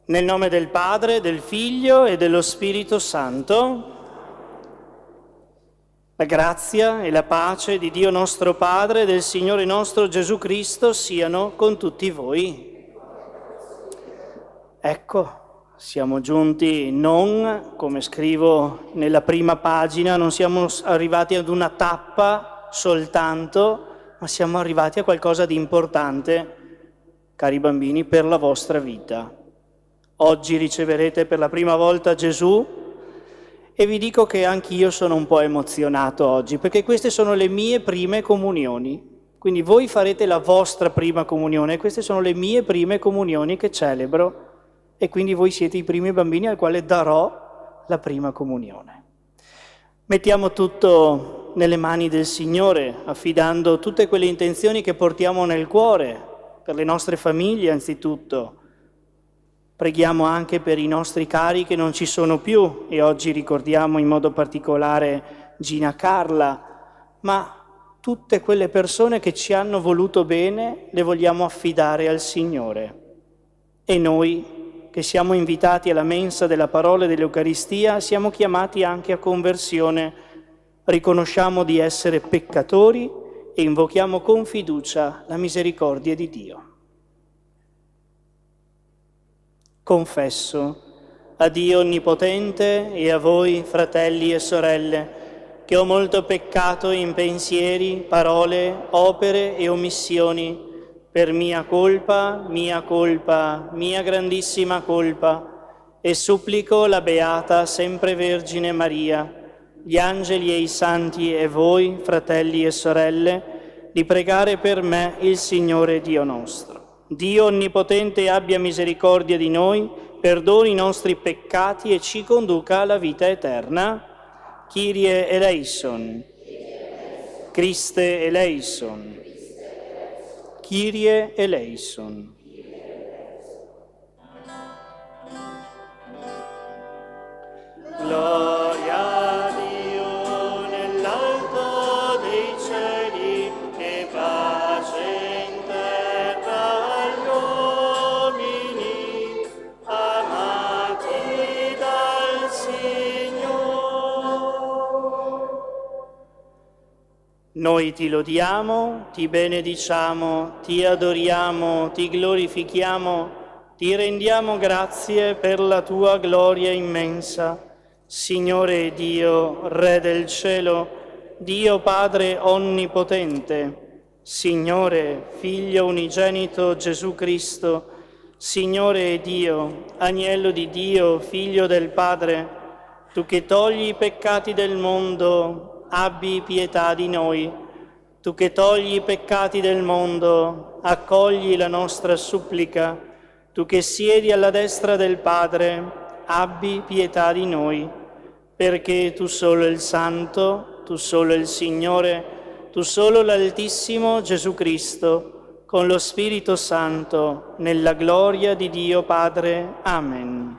Nel nome del Padre, del Figlio e dello Spirito Santo, la grazia e la pace di Dio nostro Padre e del Signore nostro Gesù Cristo siano con tutti voi. Ecco, siamo giunti non, come scrivo nella prima pagina, non siamo arrivati ad una tappa soltanto, ma siamo arrivati a qualcosa di importante, cari bambini, per la vostra vita. Oggi riceverete per la prima volta Gesù e vi dico che anch'io sono un po' emozionato oggi, perché queste sono le mie prime comunioni. Quindi voi farete la vostra prima comunione e queste sono le mie prime comunioni che celebro e quindi voi siete i primi bambini al quale darò la prima comunione. Mettiamo tutto nelle mani del Signore, affidando tutte quelle intenzioni che portiamo nel cuore, per le nostre famiglie anzitutto. Preghiamo anche per i nostri cari che non ci sono più e oggi ricordiamo in modo particolare Gina Carla, ma tutte quelle persone che ci hanno voluto bene le vogliamo affidare al Signore. E noi, che siamo invitati alla mensa della parola e dell'Eucaristia, siamo chiamati anche a conversione. Riconosciamo di essere peccatori e invochiamo con fiducia la misericordia di Dio. Confesso a Dio Onnipotente e a voi, fratelli e sorelle, che ho molto peccato in pensieri, parole, opere e omissioni, per mia colpa, mia grandissima colpa, e supplico la Beata Sempre Vergine Maria, gli angeli e i santi e voi, fratelli e sorelle, di pregare per me il Signore Dio nostro. Dio Onnipotente abbia misericordia di noi, perdoni i nostri peccati e ci conduca alla vita eterna. Kyrie eleison. Christe eleison. Kyrie eleison. Gloria a Dio nell'alto dei cieli e pace in terra agli uomini amati dal Signore. Noi ti lodiamo, ti benediciamo, ti adoriamo, ti glorifichiamo, ti rendiamo grazie per la tua gloria immensa. Signore Dio, Re del cielo, Dio Padre onnipotente, Signore, Figlio unigenito Gesù Cristo, Signore Dio, Agnello di Dio, Figlio del Padre, tu che togli i peccati del mondo, abbi pietà di noi. Tu che togli i peccati del mondo, accogli la nostra supplica. Tu che siedi alla destra del Padre, abbi pietà di noi, perché tu solo il Santo, tu solo il Signore, tu solo l'Altissimo Gesù Cristo, con lo Spirito Santo, nella gloria di Dio Padre. Amen.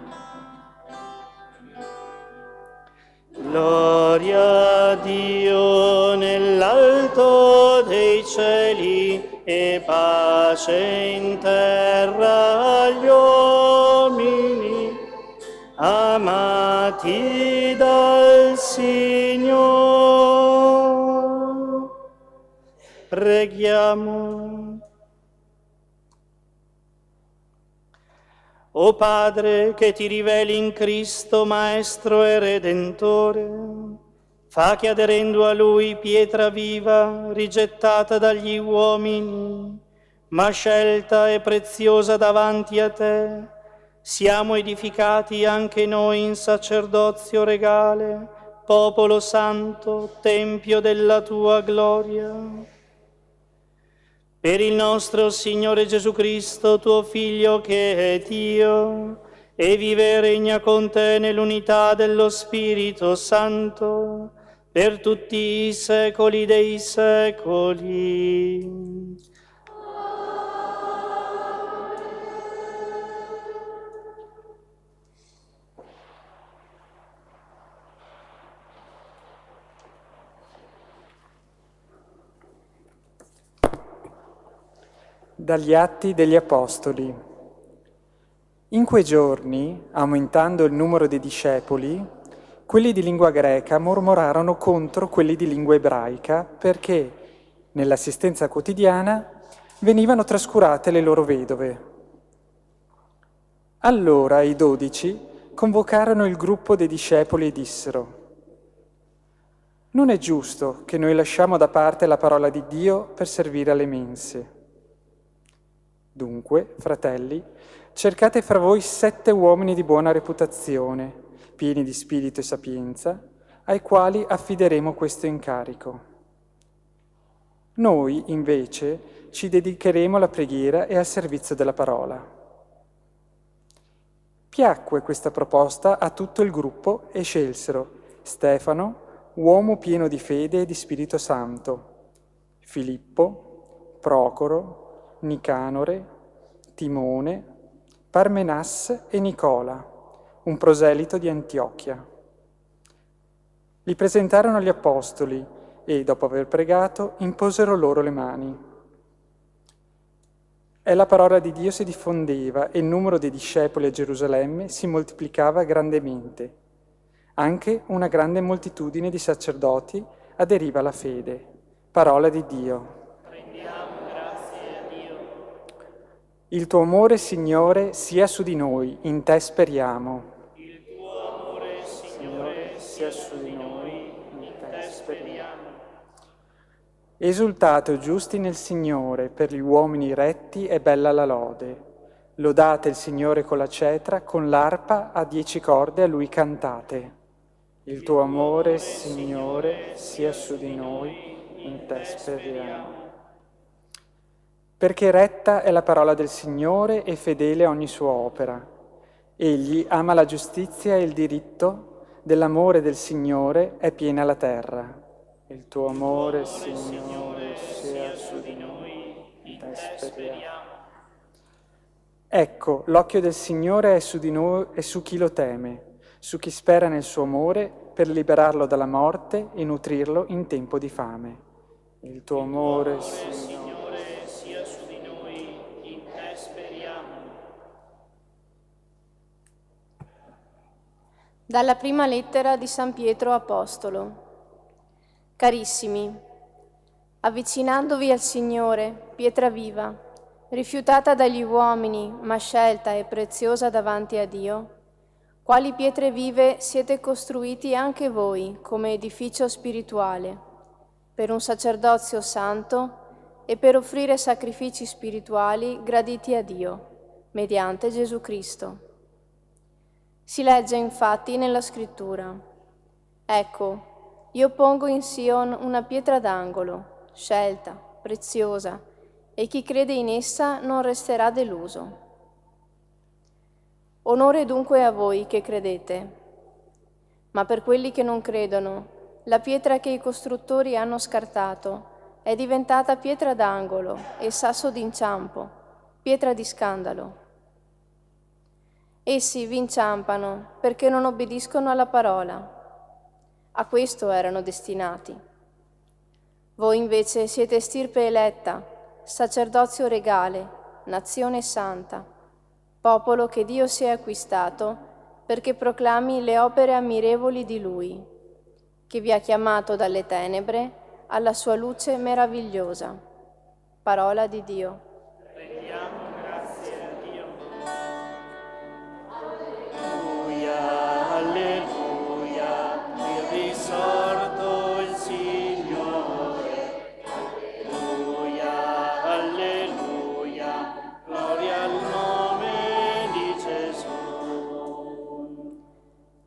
Gloria a Dio nell'alto dei cieli e pace in terra agli uomini amati dal Signore. Preghiamo. O Padre, che ti riveli in Cristo, Maestro e Redentore, fa che aderendo a Lui, pietra viva, rigettata dagli uomini, ma scelta e preziosa davanti a Te, siamo edificati anche noi in sacerdozio regale, popolo santo, tempio della Tua gloria. Per il nostro Signore Gesù Cristo, tuo Figlio che è Dio, e vive e regna con te nell'unità dello Spirito Santo, per tutti i secoli dei secoli. Dagli Atti degli Apostoli. In quei giorni, aumentando il numero dei discepoli, quelli di lingua greca mormorarono contro quelli di lingua ebraica perché, nell'assistenza quotidiana, venivano trascurate le loro vedove. Allora i 12 convocarono il gruppo dei discepoli e dissero: «Non è giusto che noi lasciamo da parte la parola di Dio per servire alle mense. Dunque, fratelli, cercate fra voi 7 uomini di buona reputazione, pieni di spirito e sapienza, ai quali affideremo questo incarico. Noi, invece, ci dedicheremo alla preghiera e al servizio della parola». Piacque questa proposta a tutto il gruppo e scelsero Stefano, uomo pieno di fede e di Spirito Santo, Filippo, Procoro, Nicanore, Timone, Parmenas e Nicola, un proselito di Antiochia. Li presentarono agli apostoli e, dopo aver pregato, imposero loro le mani. E la parola di Dio si diffondeva e il numero dei discepoli a Gerusalemme si moltiplicava grandemente. Anche una grande moltitudine di sacerdoti aderiva alla fede. Parola di Dio. Rendiamo grazie a Dio. Il tuo amore, Signore, sia su di noi, in te speriamo. Il tuo amore, Signore, sia su di noi, in te speriamo. Esultate, o giusti, nel Signore, per gli uomini retti è bella la lode. Lodate il Signore con la cetra, con l'arpa a 10 corde a Lui cantate. Il tuo amore, Signore, sia su di noi, in te speriamo. Perché retta è la parola del Signore e fedele a ogni sua opera. Egli ama la giustizia e il diritto, dell'amore del Signore è piena la terra. Il tuo amore, Signore, sia su di noi, in te speriamo. Ecco, l'occhio del Signore è su di noi e su chi lo teme, su chi spera nel suo amore per liberarlo dalla morte e nutrirlo in tempo di fame. Il tuo amore, Signore, sia su di noi, in te speriamo. Dalla prima lettera di San Pietro Apostolo. Carissimi, avvicinandovi al Signore, pietra viva, rifiutata dagli uomini, ma scelta e preziosa davanti a Dio, quali pietre vive siete costruiti anche voi come edificio spirituale, per un sacerdozio santo e per offrire sacrifici spirituali graditi a Dio, mediante Gesù Cristo. Si legge infatti nella Scrittura: «Ecco, io pongo in Sion una pietra d'angolo, scelta, preziosa, e chi crede in essa non resterà deluso». Onore dunque a voi che credete. Ma per quelli che non credono, la pietra che i costruttori hanno scartato è diventata pietra d'angolo e sasso d'inciampo, pietra di scandalo. Essi vi inciampano perché non obbediscono alla parola. A questo erano destinati. Voi invece siete stirpe eletta, sacerdozio regale, nazione santa, popolo che Dio si è acquistato perché proclami le opere ammirevoli di Lui, che vi ha chiamato dalle tenebre alla sua luce meravigliosa. Parola di Dio. Rendiamo grazie a Dio. Alleluia, alleluia, il risorto il Signore. Alleluia, alleluia, gloria al nome di Gesù.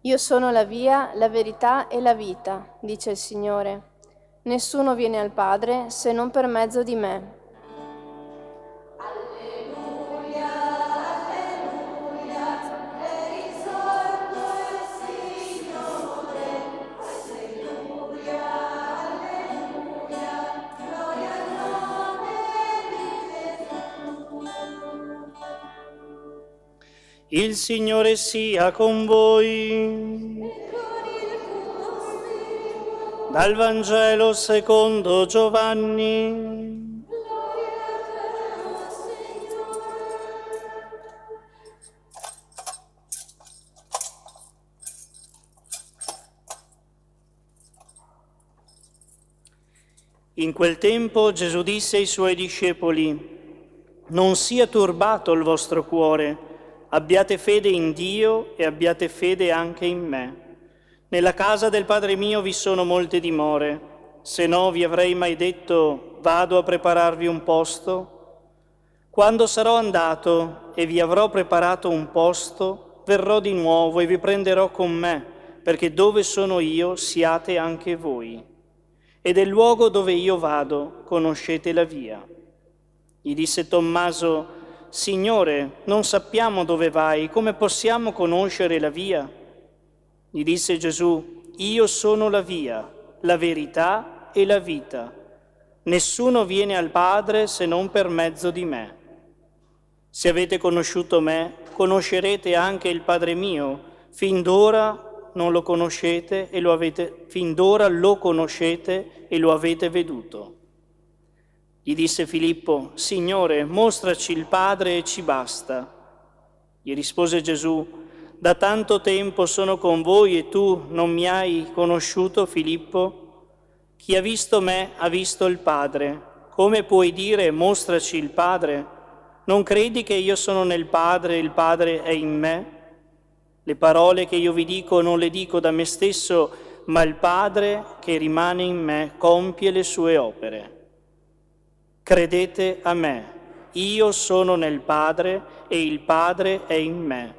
Io sono la via, la verità e la vita, dice il Signore. Nessuno viene al Padre se non per mezzo di me. Il Signore sia con voi. Dal Vangelo secondo Giovanni. In quel tempo Gesù disse ai suoi discepoli: non sia turbato il vostro cuore, abbiate fede in Dio e abbiate fede anche in me. Nella casa del Padre mio vi sono molte dimore, se no vi avrei mai detto vado a prepararvi un posto? Quando sarò andato e vi avrò preparato un posto, verrò di nuovo e vi prenderò con me, perché dove sono io siate anche voi. E del luogo dove io vado conoscete la via. Gli disse Tommaso: Signore, non sappiamo dove vai, come possiamo conoscere la via? Gli disse Gesù: io sono la via, la verità e la vita. Nessuno viene al Padre se non per mezzo di me. Se avete conosciuto me, conoscerete anche il Padre mio. Fin d'ora lo conoscete e lo avete veduto. Gli disse Filippo: Signore, mostraci il Padre e ci basta. Gli rispose Gesù: da tanto tempo sono con voi e tu non mi hai conosciuto, Filippo? Chi ha visto me ha visto il Padre. Come puoi dire mostraci il Padre? Non credi che io sono nel Padre e il Padre è in me? Le parole che io vi dico non le dico da me stesso, ma il Padre che rimane in me compie le sue opere. Credete a me, io sono nel Padre e il Padre è in me.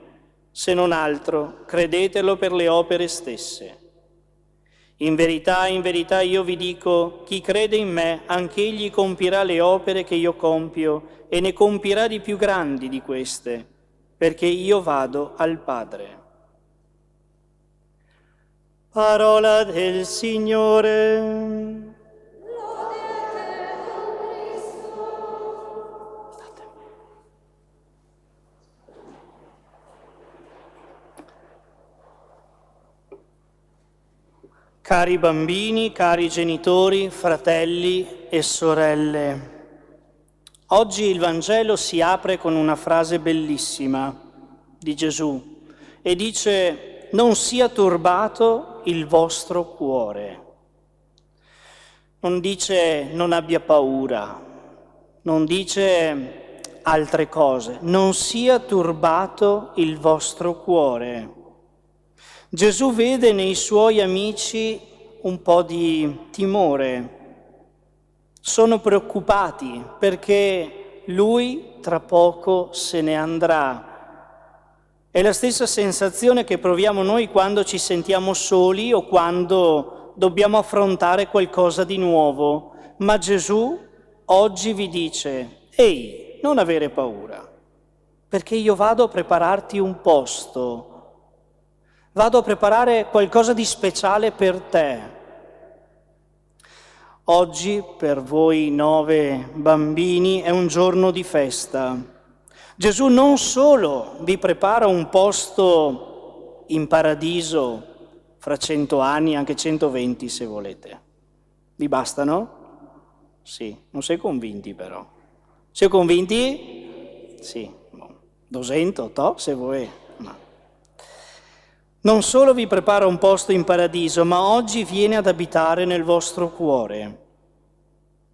Se non altro, credetelo per le opere stesse. In verità io vi dico, chi crede in me, anch'egli compirà le opere che io compio e ne compirà di più grandi di queste, perché io vado al Padre. Parola del Signore. Cari bambini, cari genitori, fratelli e sorelle, oggi il Vangelo si apre con una frase bellissima di Gesù e dice: non sia turbato il vostro cuore. Non dice non abbia paura, non dice altre cose, non sia turbato il vostro cuore. Gesù vede nei suoi amici un po' di timore, sono preoccupati perché lui tra poco se ne andrà. È la stessa sensazione che proviamo noi quando ci sentiamo soli o quando dobbiamo affrontare qualcosa di nuovo. Ma Gesù oggi vi dice: ehi, non avere paura, perché io vado a prepararti un posto. Vado a preparare qualcosa di speciale per te. Oggi per voi 9 bambini è un giorno di festa. Gesù non solo vi prepara un posto in paradiso fra 100 anni, anche 120 se volete. Vi bastano? Sì, non sei convinti però. Sei convinti? Sì, 200, se vuoi. Non solo vi prepara un posto in paradiso, ma oggi viene ad abitare nel vostro cuore.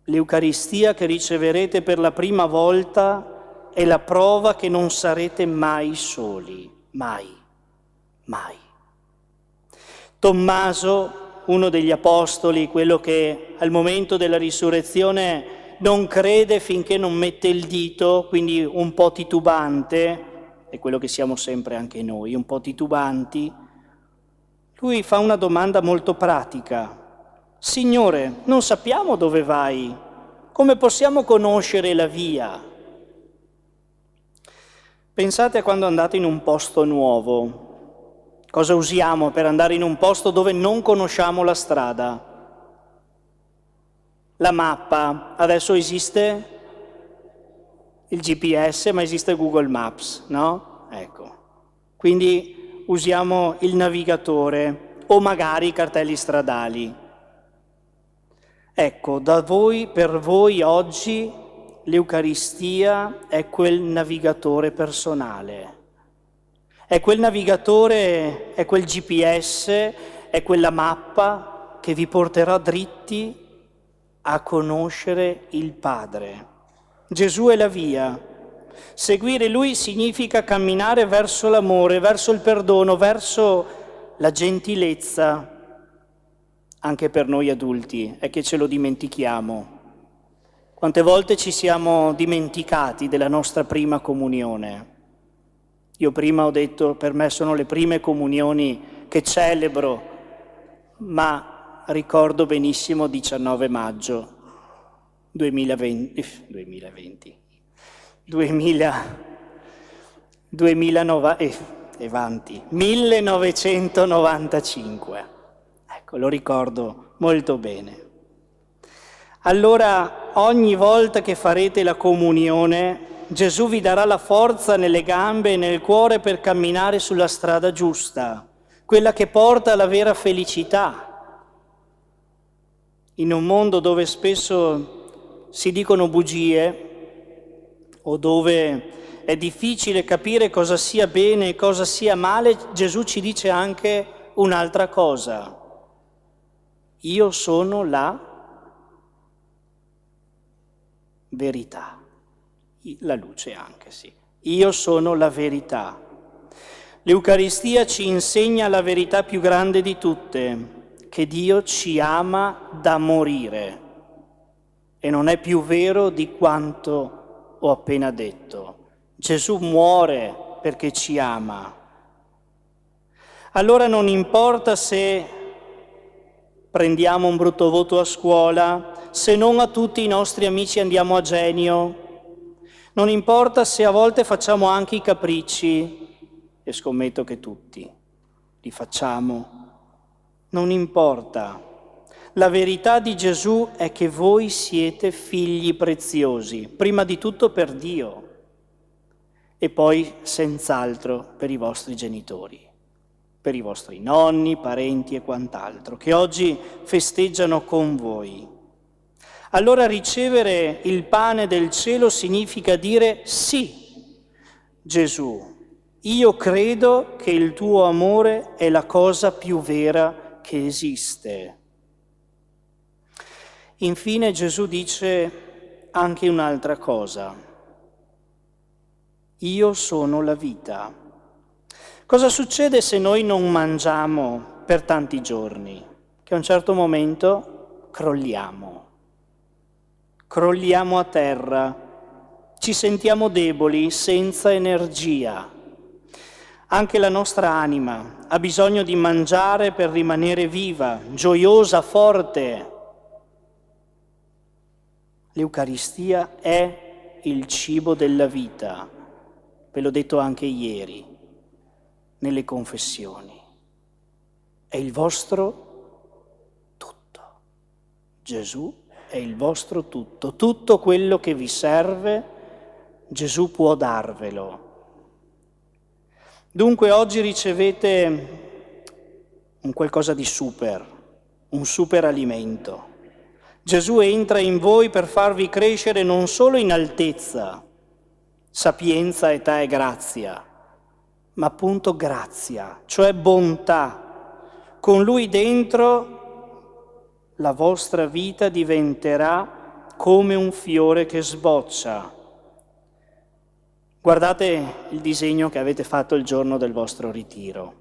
L'Eucaristia che riceverete per la prima volta è la prova che non sarete mai soli, mai, mai. Tommaso, uno degli apostoli, quello che al momento della risurrezione non crede finché non mette il dito, quindi un po' titubante, è quello che siamo sempre anche noi, un po' titubanti, lui fa una domanda molto pratica. Signore, non sappiamo dove vai, come possiamo conoscere la via? Pensate a quando andate in un posto nuovo. Cosa usiamo per andare in un posto dove non conosciamo la strada? La mappa. Adesso esiste il GPS, ma esiste Google Maps, no? Ecco. Quindi usiamo il navigatore o magari i cartelli stradali. Ecco, per voi oggi l'Eucaristia è quel navigatore personale. È quel navigatore, è quel GPS, è quella mappa che vi porterà dritti a conoscere il Padre. Gesù è la via. Seguire Lui significa camminare verso l'amore, verso il perdono, verso la gentilezza. Anche per noi adulti è che ce lo dimentichiamo. Quante volte ci siamo dimenticati della nostra prima comunione? Io prima ho detto, per me sono le prime comunioni che celebro, ma ricordo benissimo 19 maggio 1995. Ecco, lo ricordo molto bene. Allora, ogni volta che farete la comunione, Gesù vi darà la forza nelle gambe e nel cuore per camminare sulla strada giusta, quella che porta alla vera felicità. In un mondo dove spesso si dicono bugie o dove è difficile capire cosa sia bene e cosa sia male, Gesù ci dice anche un'altra cosa. Io sono la verità, la luce anche, sì. Io sono la verità. L'Eucaristia ci insegna la verità più grande di tutte, che Dio ci ama da morire. E non è più vero di quanto ho appena detto. Gesù muore perché ci ama. Allora non importa se prendiamo un brutto voto a scuola, se non a tutti i nostri amici andiamo a genio, non importa se a volte facciamo anche i capricci, e scommetto che tutti li facciamo, non importa. La verità di Gesù è che voi siete figli preziosi, prima di tutto per Dio e poi senz'altro per i vostri genitori, per i vostri nonni, parenti e quant'altro, che oggi festeggiano con voi. Allora ricevere il pane del cielo significa dire sì, Gesù, io credo che il tuo amore è la cosa più vera che esiste. Infine Gesù dice anche un'altra cosa. Io sono la vita. Cosa succede se noi non mangiamo per tanti giorni? Che a un certo momento crolliamo a terra, ci sentiamo deboli, senza energia. Anche la nostra anima ha bisogno di mangiare per rimanere viva, gioiosa, forte. L'Eucaristia è il cibo della vita, ve l'ho detto anche ieri, nelle confessioni. È il vostro tutto. Gesù è il vostro tutto. Tutto quello che vi serve, Gesù può darvelo. Dunque oggi ricevete un qualcosa di super, un super alimento. Gesù entra in voi per farvi crescere non solo in altezza, sapienza, età e grazia, ma appunto grazia, cioè bontà. Con Lui dentro la vostra vita diventerà come un fiore che sboccia. Guardate il disegno che avete fatto il giorno del vostro ritiro,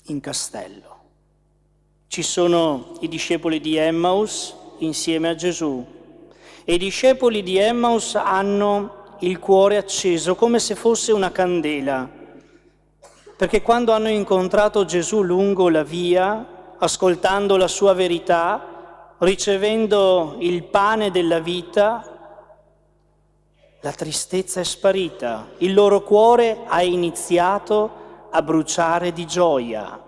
in castello. Ci sono i discepoli di Emmaus insieme a Gesù e i discepoli di Emmaus hanno il cuore acceso come se fosse una candela, perché quando hanno incontrato Gesù lungo la via, ascoltando la sua verità, ricevendo il pane della vita, la tristezza è sparita, il loro cuore ha iniziato a bruciare di gioia.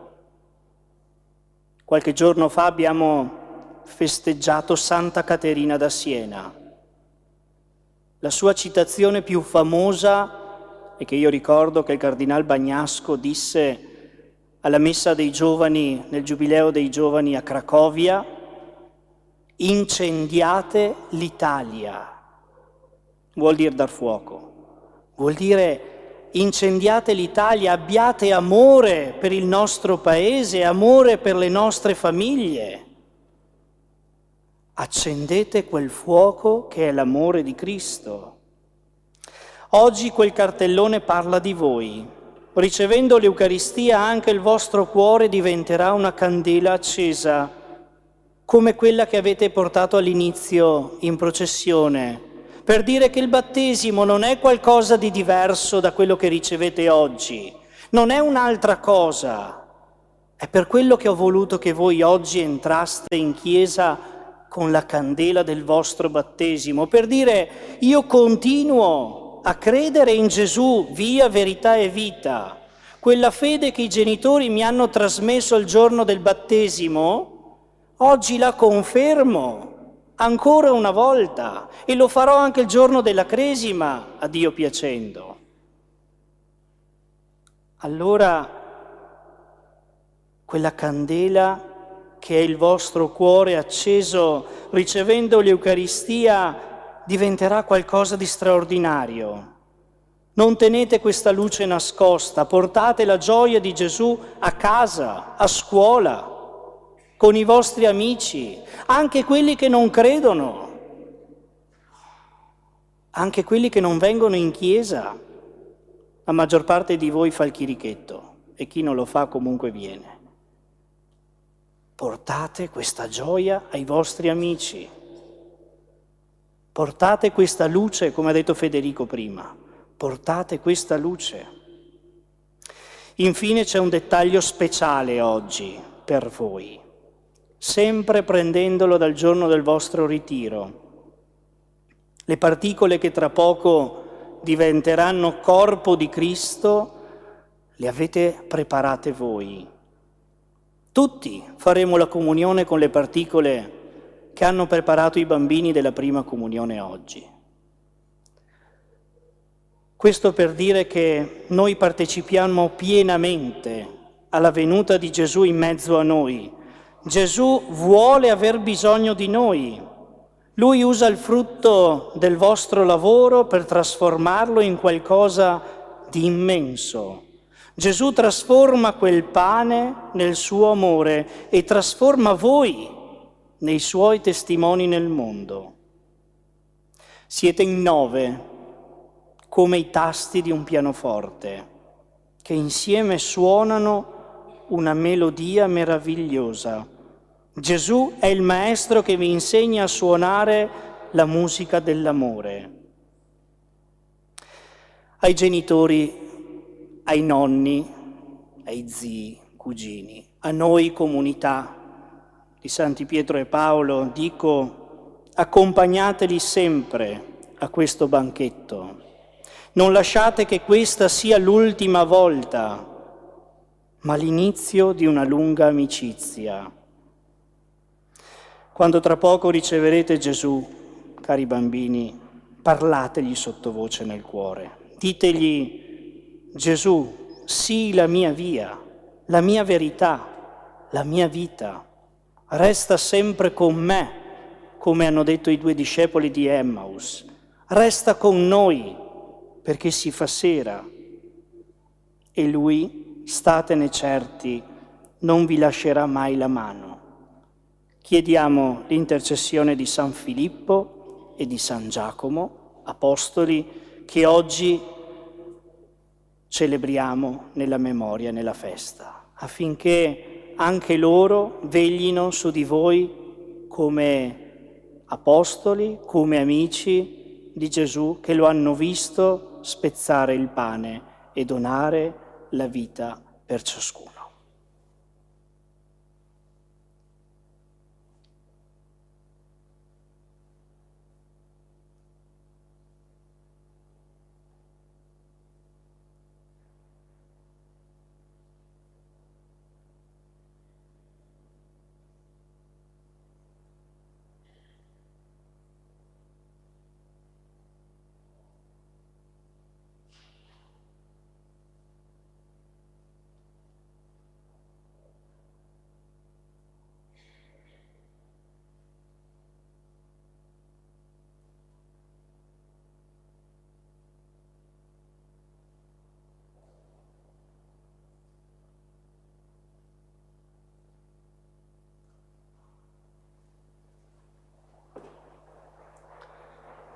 Qualche giorno fa abbiamo festeggiato Santa Caterina da Siena. La sua citazione più famosa è che io ricordo che il Cardinal Bagnasco disse alla messa dei giovani, nel Giubileo dei giovani a Cracovia: incendiate l'Italia. Vuol dire dar fuoco, vuol dire incendiate l'Italia, abbiate amore per il nostro paese, amore per le nostre famiglie. accendete quel fuoco che è l'amore di Cristo. Oggi quel cartellone parla di voi. Ricevendo l'Eucaristia anche il vostro cuore diventerà una candela accesa, come quella che avete portato all'inizio in processione, per dire che il battesimo non è qualcosa di diverso da quello che ricevete oggi, non è un'altra cosa. È per quello che ho voluto che voi oggi entraste in chiesa con la candela del vostro battesimo, per dire: io continuo a credere in Gesù, via, verità e vita. Quella fede che i genitori mi hanno trasmesso il giorno del battesimo, oggi la confermo ancora una volta e lo farò anche il giorno della cresima, a Dio piacendo. Allora, quella candela che è il vostro cuore acceso ricevendo l'Eucaristia diventerà qualcosa di straordinario. Non tenete questa luce nascosta, portate la gioia di Gesù a casa, a scuola, con i vostri amici, anche quelli che non credono, anche quelli che non vengono in chiesa. La maggior parte di voi fa il chirichetto e chi non lo fa comunque viene. Portate questa gioia ai vostri amici, portate questa luce, come ha detto Federico prima, portate questa luce. Infine c'è un dettaglio speciale oggi per voi, sempre prendendolo dal giorno del vostro ritiro. Le particole che tra poco diventeranno corpo di Cristo le avete preparate voi. Tutti faremo la comunione con le particole che hanno preparato i bambini della prima comunione oggi. Questo per dire che noi partecipiamo pienamente alla venuta di Gesù in mezzo a noi. Gesù vuole aver bisogno di noi. Lui usa il frutto del vostro lavoro per trasformarlo in qualcosa di immenso. Gesù trasforma quel pane nel suo amore e trasforma voi nei suoi testimoni nel mondo. Siete in 9, come i tasti di un pianoforte, che insieme suonano una melodia meravigliosa. Gesù è il maestro che vi insegna a suonare la musica dell'amore. Ai genitori, ai nonni, ai zii, cugini, a noi comunità di Santi Pietro e Paolo dico: accompagnateli sempre a questo banchetto. Non lasciate che questa sia l'ultima volta, ma l'inizio di una lunga amicizia. Quando tra poco riceverete Gesù, cari bambini, parlategli sottovoce nel cuore. Ditegli: Gesù, sii la mia via, la mia verità, la mia vita. Resta sempre con me, come hanno detto i 2 discepoli di Emmaus. Resta con noi, perché si fa sera. E Lui, statene certi, non vi lascerà mai la mano. Chiediamo l'intercessione di San Filippo e di San Giacomo, apostoli, che oggi celebriamo nella memoria, nella festa, affinché anche loro veglino su di voi come apostoli, come amici di Gesù, che lo hanno visto spezzare il pane e donare la vita per ciascuno.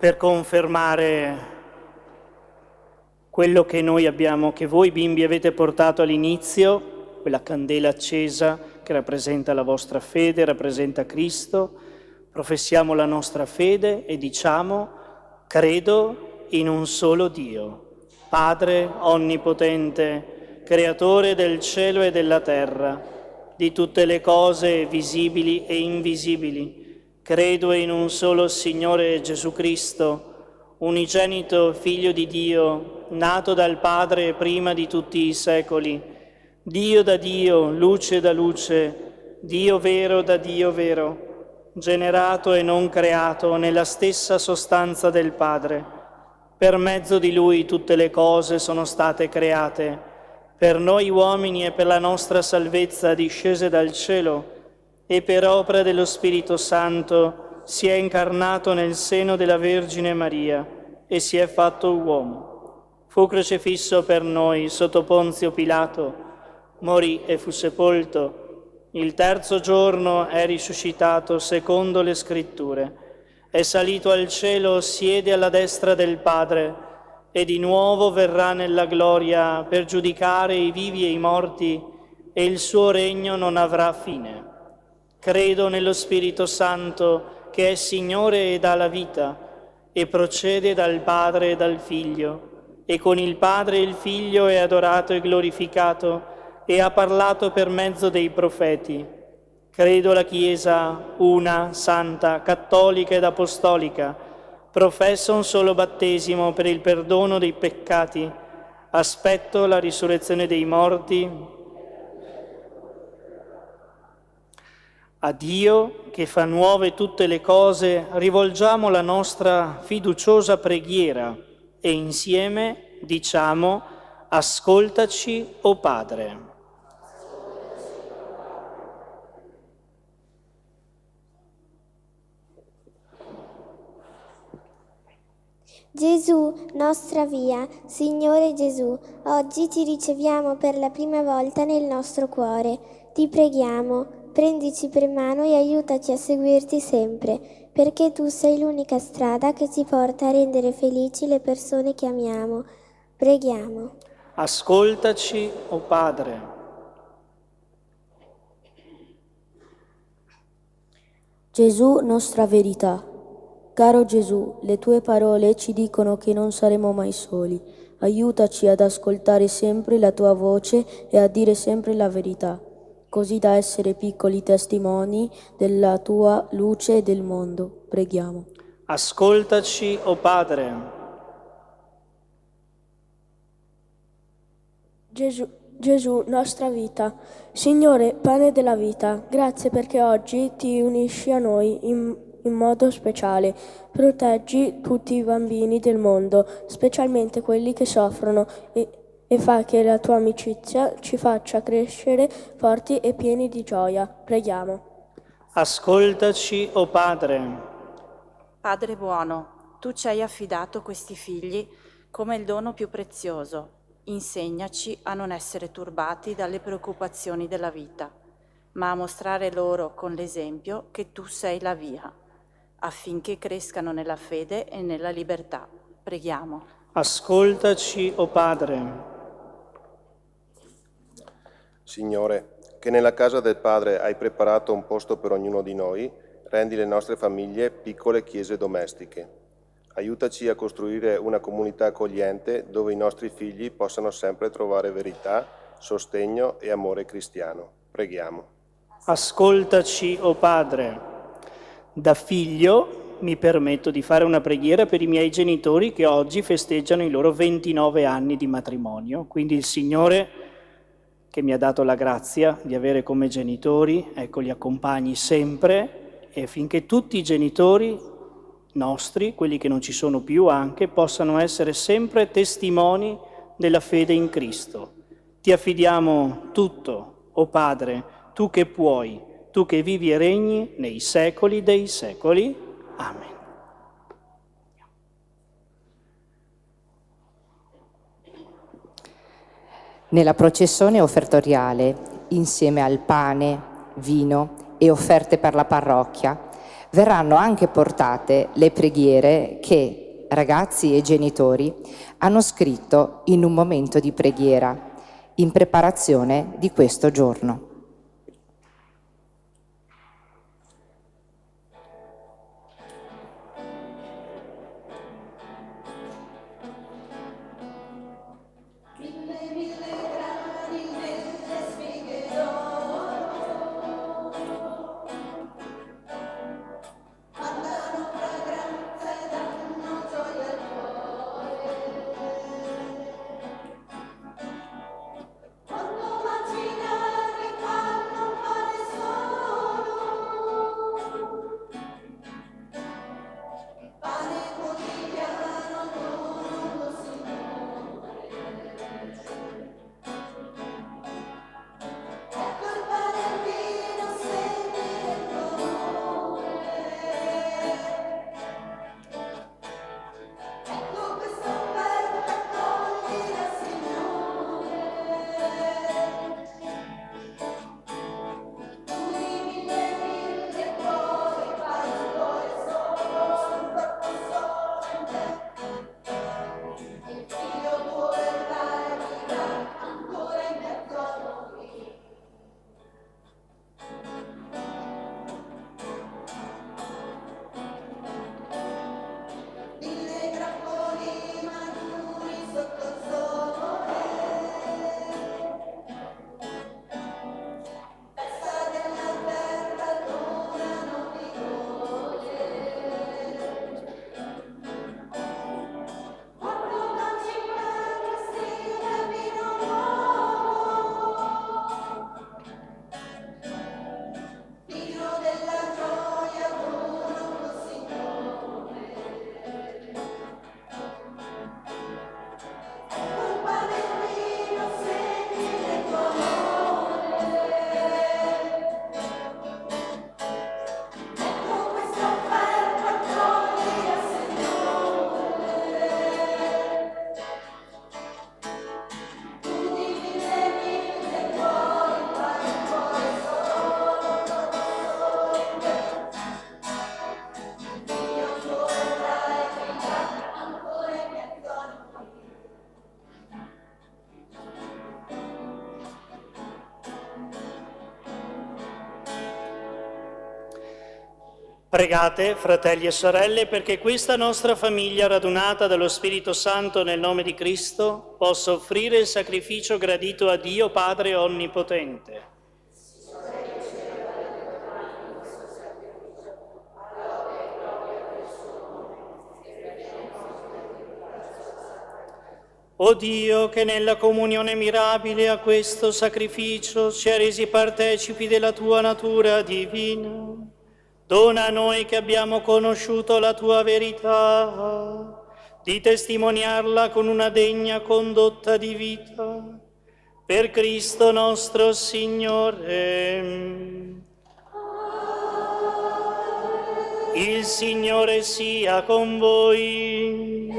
per confermare quello che noi abbiamo, che voi bimbi avete portato all'inizio, quella candela accesa che rappresenta la vostra fede, rappresenta Cristo. Professiamo la nostra fede e diciamo: credo in un solo Dio, Padre onnipotente, creatore del cielo e della terra, di tutte le cose visibili e invisibili. Credo in un solo Signore Gesù Cristo, unigenito Figlio di Dio, nato dal Padre prima di tutti i secoli, Dio da Dio, luce da luce, Dio vero da Dio vero, generato e non creato nella stessa sostanza del Padre. Per mezzo di Lui tutte le cose sono state create. Per noi uomini e per la nostra salvezza discese dal cielo e per opera dello Spirito Santo si è incarnato nel seno della Vergine Maria e si è fatto uomo. Fu crocifisso per noi sotto Ponzio Pilato, morì e fu sepolto. Il terzo giorno è risuscitato secondo le Scritture. È salito al cielo, siede alla destra del Padre e di nuovo verrà nella gloria per giudicare i vivi e i morti, e il suo regno non avrà fine. Credo nello Spirito Santo, che è Signore e dà la vita, e procede dal Padre e dal Figlio, e con il Padre e il Figlio è adorato e glorificato, e ha parlato per mezzo dei profeti. Credo la Chiesa una, santa, cattolica ed apostolica, professo un solo battesimo per il perdono dei peccati, aspetto la risurrezione dei morti. A Dio, che fa nuove tutte le cose, rivolgiamo la nostra fiduciosa preghiera e insieme diciamo: ascoltaci, o Padre. Gesù, nostra via, Signore Gesù, oggi ti riceviamo per la prima volta nel nostro cuore. Ti preghiamo, prendici per mano e aiutaci a seguirti sempre, perché tu sei l'unica strada che ci porta a rendere felici le persone che amiamo. Preghiamo. Ascoltaci, o Padre. Gesù, nostra verità. Caro Gesù, le tue parole ci dicono che non saremo mai soli. Aiutaci ad ascoltare sempre la tua voce e a dire sempre la verità, così da essere piccoli testimoni della tua luce e del mondo. Preghiamo. Ascoltaci, o Padre. Gesù, nostra vita. Signore, pane della vita, grazie perché oggi ti unisci a noi in modo speciale. Proteggi tutti i bambini del mondo, specialmente quelli che soffrono, e fa che la tua amicizia ci faccia crescere forti e pieni di gioia. Preghiamo. Ascoltaci, o Padre. Padre buono, tu ci hai affidato questi figli come il dono più prezioso. Insegnaci a non essere turbati dalle preoccupazioni della vita, ma a mostrare loro con l'esempio che tu sei la via, affinché crescano nella fede e nella libertà. Preghiamo. Ascoltaci, o Padre. Signore, che nella casa del Padre hai preparato un posto per ognuno di noi, rendi le nostre famiglie piccole chiese domestiche. Aiutaci a costruire una comunità accogliente dove i nostri figli possano sempre trovare verità, sostegno e amore cristiano. Preghiamo. Ascoltaci, o Padre. Da figlio mi permetto di fare una preghiera per i miei genitori che oggi festeggiano i loro 29 anni di matrimonio. Quindi il Signore, che mi ha dato la grazia di avere come genitori, ecco, li accompagni sempre, e affinché tutti i genitori nostri, quelli che non ci sono più anche, possano essere sempre testimoni della fede in Cristo. Ti affidiamo tutto, o Padre, tu che puoi, tu che vivi e regni nei secoli dei secoli. Amen. Nella processione offertoriale, insieme al pane, vino e offerte per la parrocchia, verranno anche portate le preghiere che ragazzi e genitori hanno scritto in un momento di preghiera, in preparazione di questo giorno. Pregate, fratelli e sorelle, perché questa nostra famiglia radunata dallo Spirito Santo nel nome di Cristo possa offrire il sacrificio gradito a Dio Padre Onnipotente. O Dio, che nella comunione mirabile a questo sacrificio ci ha resi partecipi della tua natura divina, dona a noi che abbiamo conosciuto la tua verità, di testimoniarla con una degna condotta di vita. Per Cristo nostro Signore. Il Signore sia con voi.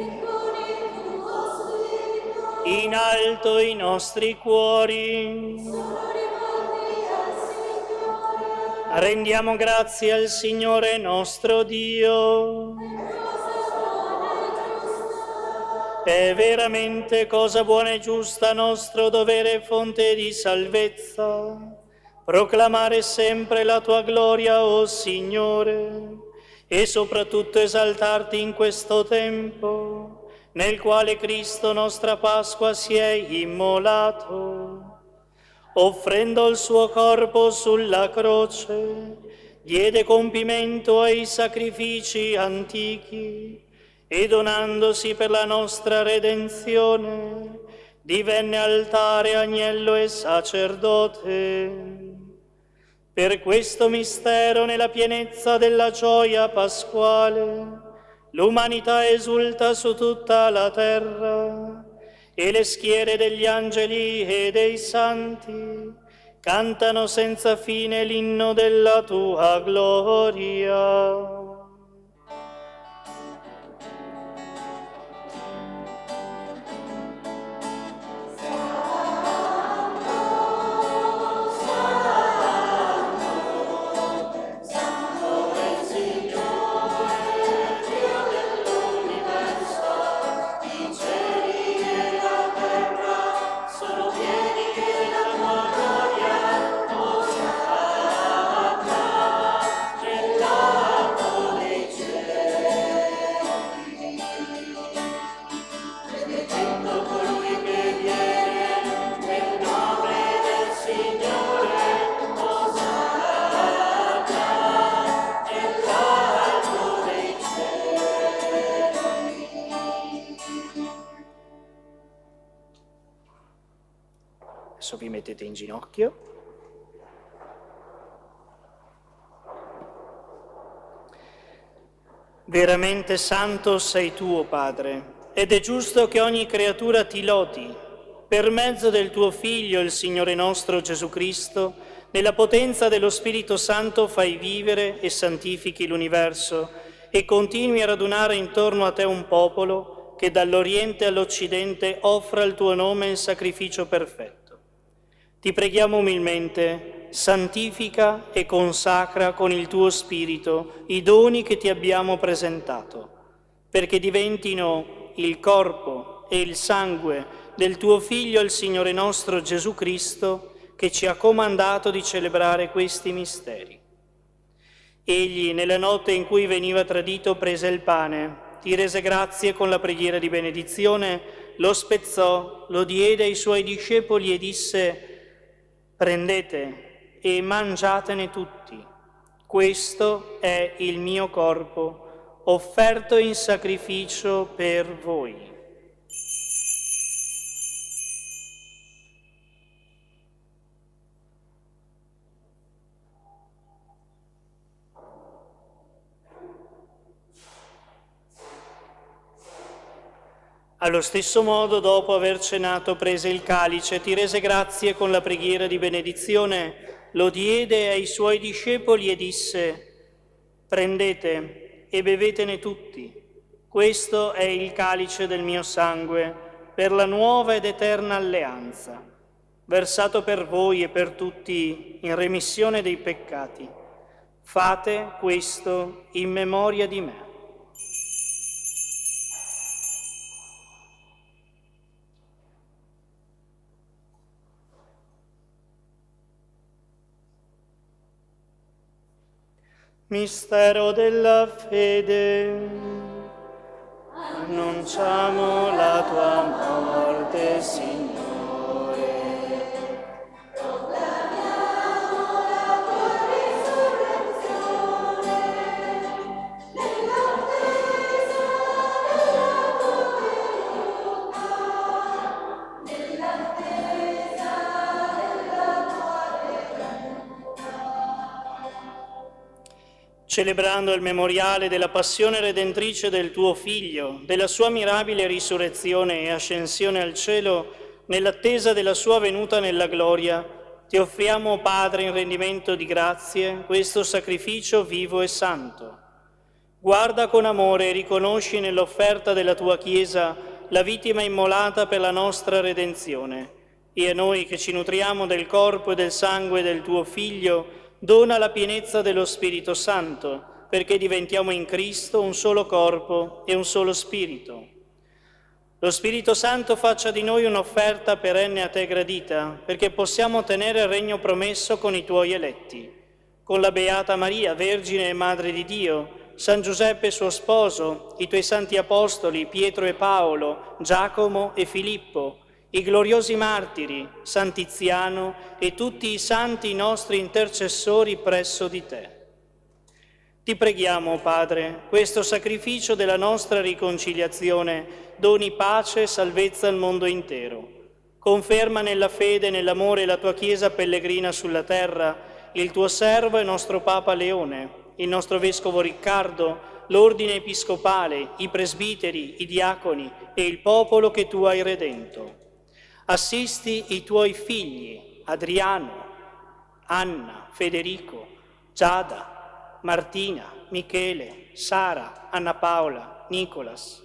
In alto i nostri cuori. Rendiamo grazie al Signore nostro Dio. È veramente cosa buona e giusta, nostro dovere e fonte di salvezza, proclamare sempre la tua gloria, o Signore, e soprattutto esaltarti in questo tempo, nel quale Cristo, nostra Pasqua, si è immolato. Offrendo il suo corpo sulla croce, diede compimento ai sacrifici antichi e donandosi per la nostra redenzione, divenne altare, agnello e sacerdote. Per questo mistero, nella pienezza della gioia pasquale, l'umanità esulta su tutta la terra, e le schiere degli angeli e dei santi cantano senza fine l'inno della tua gloria. Santo, Santo, mettete in ginocchio. Veramente santo sei tu, o Padre, ed è giusto che ogni creatura ti lodi. Per mezzo del tuo Figlio, il Signore nostro Gesù Cristo, nella potenza dello Spirito Santo fai vivere e santifichi l'universo e continui a radunare intorno a te un popolo che dall'Oriente all'Occidente offra al tuo nome il sacrificio perfetto. Ti preghiamo umilmente, santifica e consacra con il tuo Spirito i doni che ti abbiamo presentato, perché diventino il corpo e il sangue del tuo Figlio, il Signore nostro Gesù Cristo, che ci ha comandato di celebrare questi misteri. Egli, nella notte in cui veniva tradito, prese il pane, ti rese grazie con la preghiera di benedizione, lo spezzò, lo diede ai suoi discepoli e disse: prendete e mangiatene tutti. Questo è il mio corpo, offerto in sacrificio per voi. Allo stesso modo, dopo aver cenato, prese il calice, ti rese grazie con la preghiera di benedizione, lo diede ai suoi discepoli e disse: prendete e bevetene tutti. Questo è il calice del mio sangue, per la nuova ed eterna alleanza, versato per voi e per tutti in remissione dei peccati. Fate questo in memoria di me. Mistero della fede, annunciamo la tua morte, Signore. Proclamiamo la tua risurrezione, nell'attesa della tua venuta, nell'attesa della tua venuta. Celebrando il memoriale della passione redentrice del tuo Figlio, della sua mirabile risurrezione e ascensione al cielo, nell'attesa della sua venuta nella gloria, ti offriamo, Padre, in rendimento di grazie, questo sacrificio vivo e santo. Guarda con amore e riconosci nell'offerta della tua Chiesa la vittima immolata per la nostra redenzione, e a noi che ci nutriamo del corpo e del sangue del tuo Figlio, dona la pienezza dello Spirito Santo, perché diventiamo in Cristo un solo corpo e un solo Spirito. Lo Spirito Santo faccia di noi un'offerta perenne a te gradita, perché possiamo ottenere il regno promesso con i tuoi eletti, con la Beata Maria, Vergine e Madre di Dio, San Giuseppe suo sposo, i tuoi santi apostoli, Pietro e Paolo, Giacomo e Filippo, i gloriosi martiri, San Tiziano e tutti i santi nostri intercessori presso di te. Ti preghiamo, Padre, questo sacrificio della nostra riconciliazione doni pace e salvezza al mondo intero. Conferma nella fede e nell'amore la tua Chiesa pellegrina sulla terra, il tuo servo e nostro Papa Leone, il nostro Vescovo Riccardo, l'ordine episcopale, i presbiteri, i diaconi e il popolo che tu hai redento. Assisti i tuoi figli, Adriano, Anna, Federico, Giada, Martina, Michele, Sara, Anna Paola, Nicolas,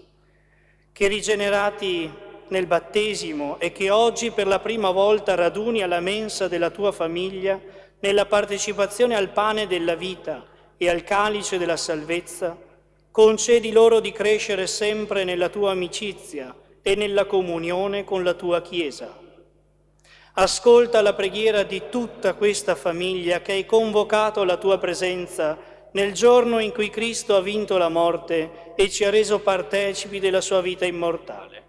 che rigenerati nel battesimo e che oggi per la prima volta raduni alla mensa della tua famiglia, nella partecipazione al pane della vita e al calice della salvezza, concedi loro di crescere sempre nella tua amicizia e nella comunione con la tua Chiesa. Ascolta la preghiera di tutta questa famiglia che hai convocato alla tua presenza nel giorno in cui Cristo ha vinto la morte e ci ha reso partecipi della sua vita immortale.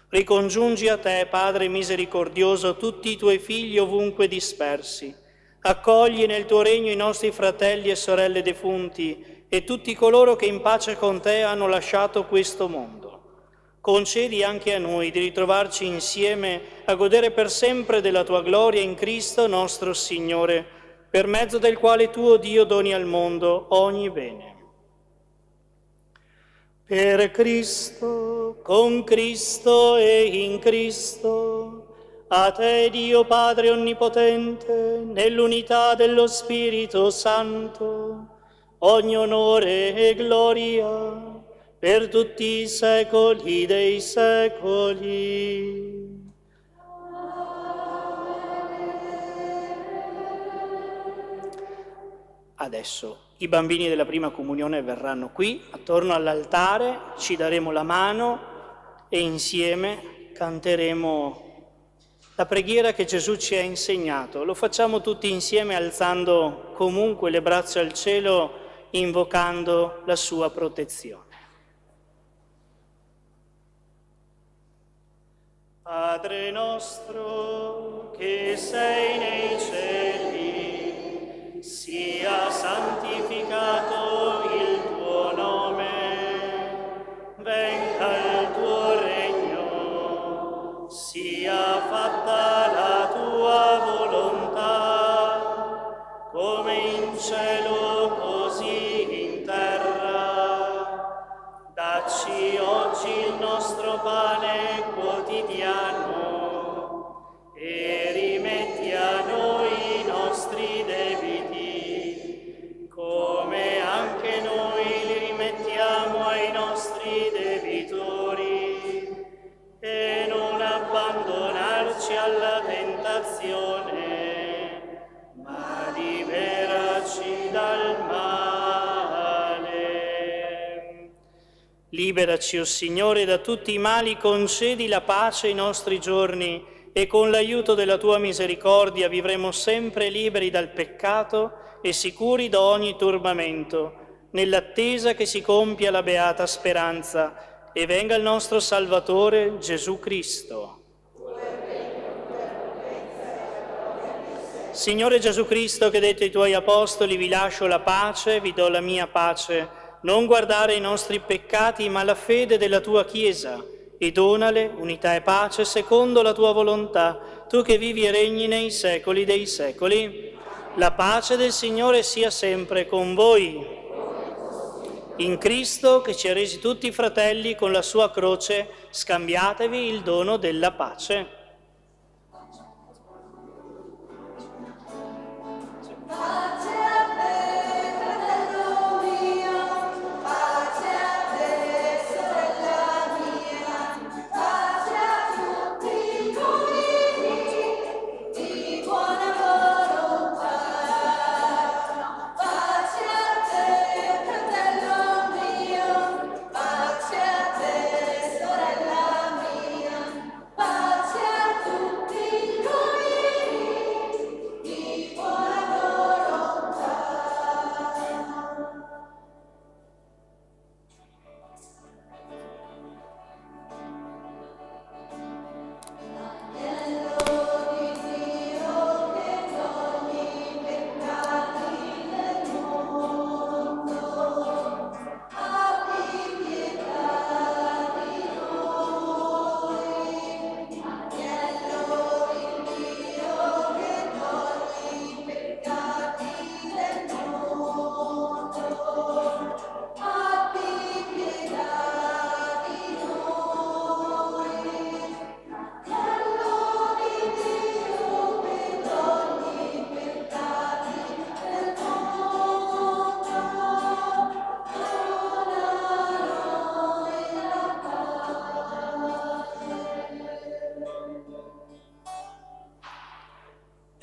Ricongiungi a te, Padre misericordioso, tutti i tuoi figli ovunque dispersi. Accogli nel tuo regno i nostri fratelli e sorelle defunti e tutti coloro che in pace con te hanno lasciato questo mondo. concedi anche a noi di ritrovarci insieme a godere per sempre della tua gloria in Cristo nostro Signore, per mezzo del quale tu, o Dio, doni al mondo ogni bene. Per Cristo, con Cristo e in Cristo, a te, Dio Padre Onnipotente, nell'unità dello Spirito Santo, ogni onore e gloria per tutti i secoli dei secoli. Adesso i bambini della prima comunione verranno qui, attorno all'altare, ci daremo la mano e insieme canteremo la preghiera che Gesù ci ha insegnato. Lo facciamo tutti insieme alzando comunque le braccia al cielo, invocando la sua protezione. Padre nostro che sei nei cieli, sia santificato il tuo nome, venga il tuo regno, sia fatta la tua volontà, come in cielo così in terra. Dacci oggi il nostro pane quotidiano e rimetti a noi i nostri debiti, come anche noi li rimettiamo ai nostri debitori, e non abbandonarci alla tentazione, ma liberaci dal male. Liberaci, o Signore, da tutti i mali, concedi la pace ai nostri giorni e con l'aiuto della tua misericordia vivremo sempre liberi dal peccato e sicuri da ogni turbamento, nell'attesa che si compia la beata speranza e venga il nostro Salvatore Gesù Cristo. Signore Gesù Cristo, che detto ai tuoi apostoli: vi lascio la pace, vi do la mia pace, non guardare i nostri peccati ma la fede della tua Chiesa, e donale unità e pace secondo la tua volontà, tu che vivi e regni nei secoli dei secoli. La pace del Signore sia sempre con voi. In Cristo, che ci ha resi tutti fratelli con la sua croce, scambiatevi il dono della pace.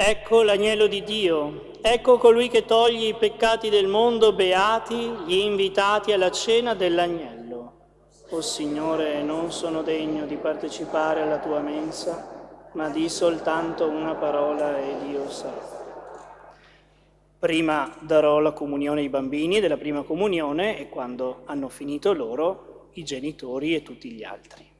Ecco l'agnello di Dio, ecco colui che toglie i peccati del mondo, beati gli invitati alla cena dell'agnello. O Signore, non sono degno di partecipare alla tua mensa, ma di soltanto una parola ed io sarò. Prima darò la comunione ai bambini della prima comunione e quando hanno finito loro, i genitori e tutti gli altri.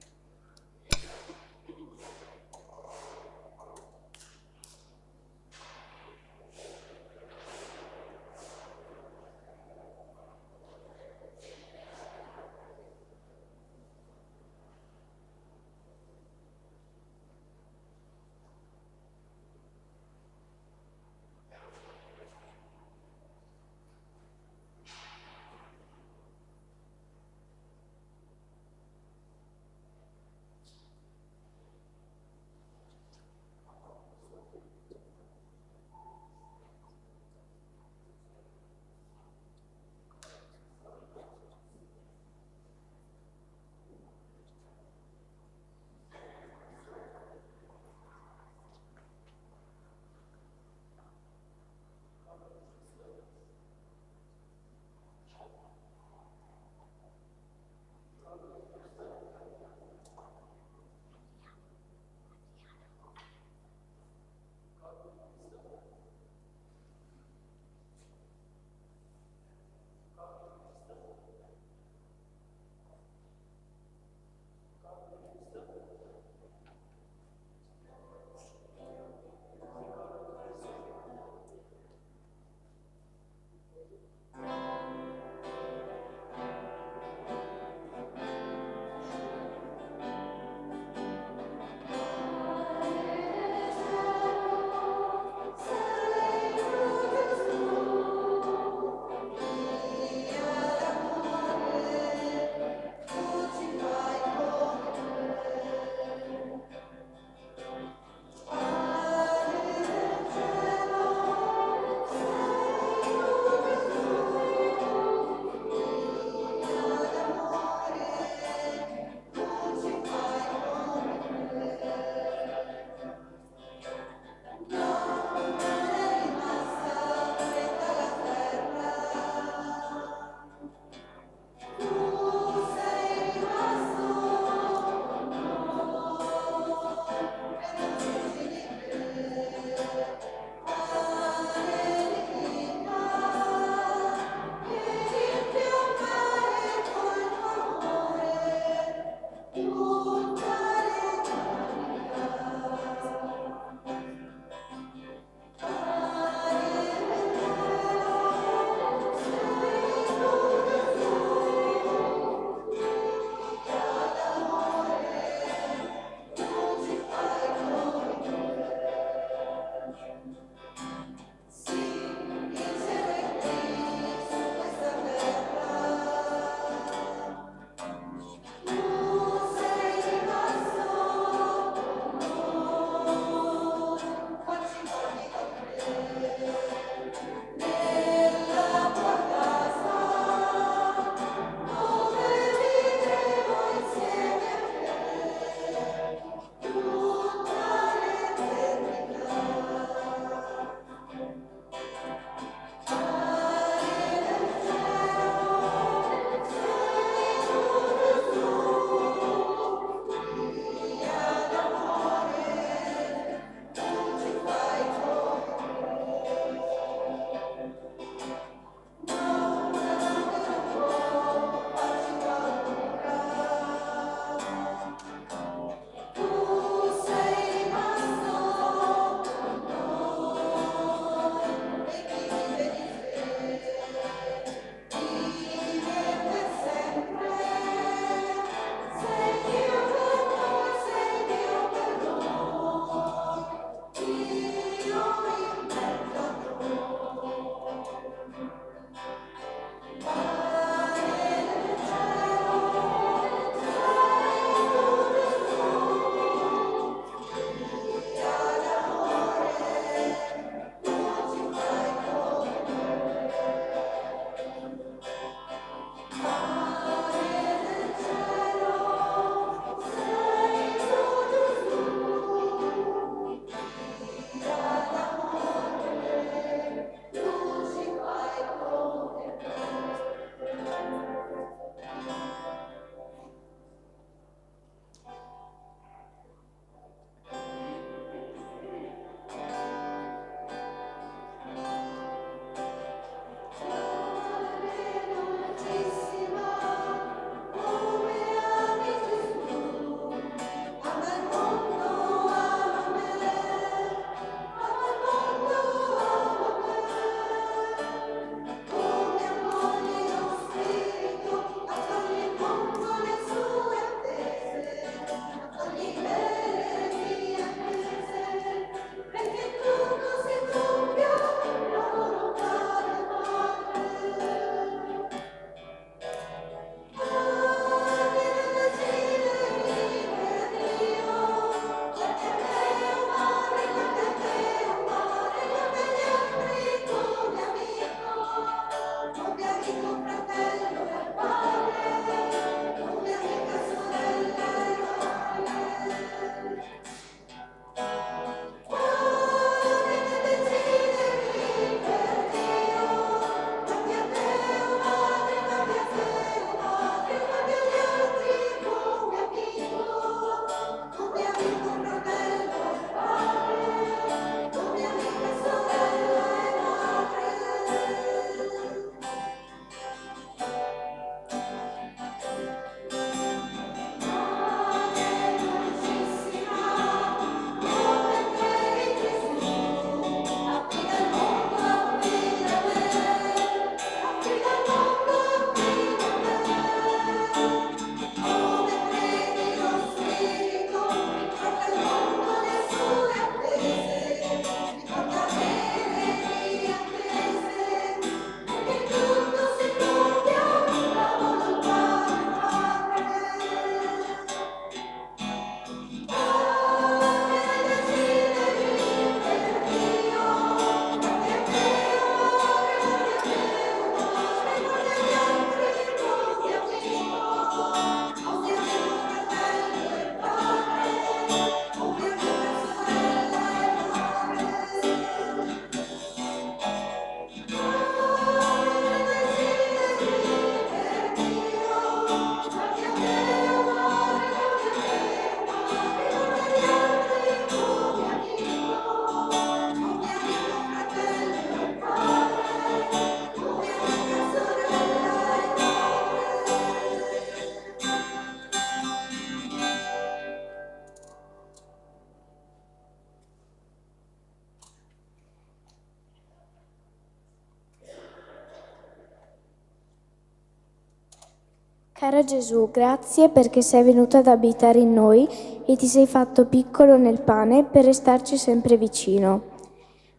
Caro Gesù, grazie perché sei venuto ad abitare in noi e ti sei fatto piccolo nel pane per restarci sempre vicino.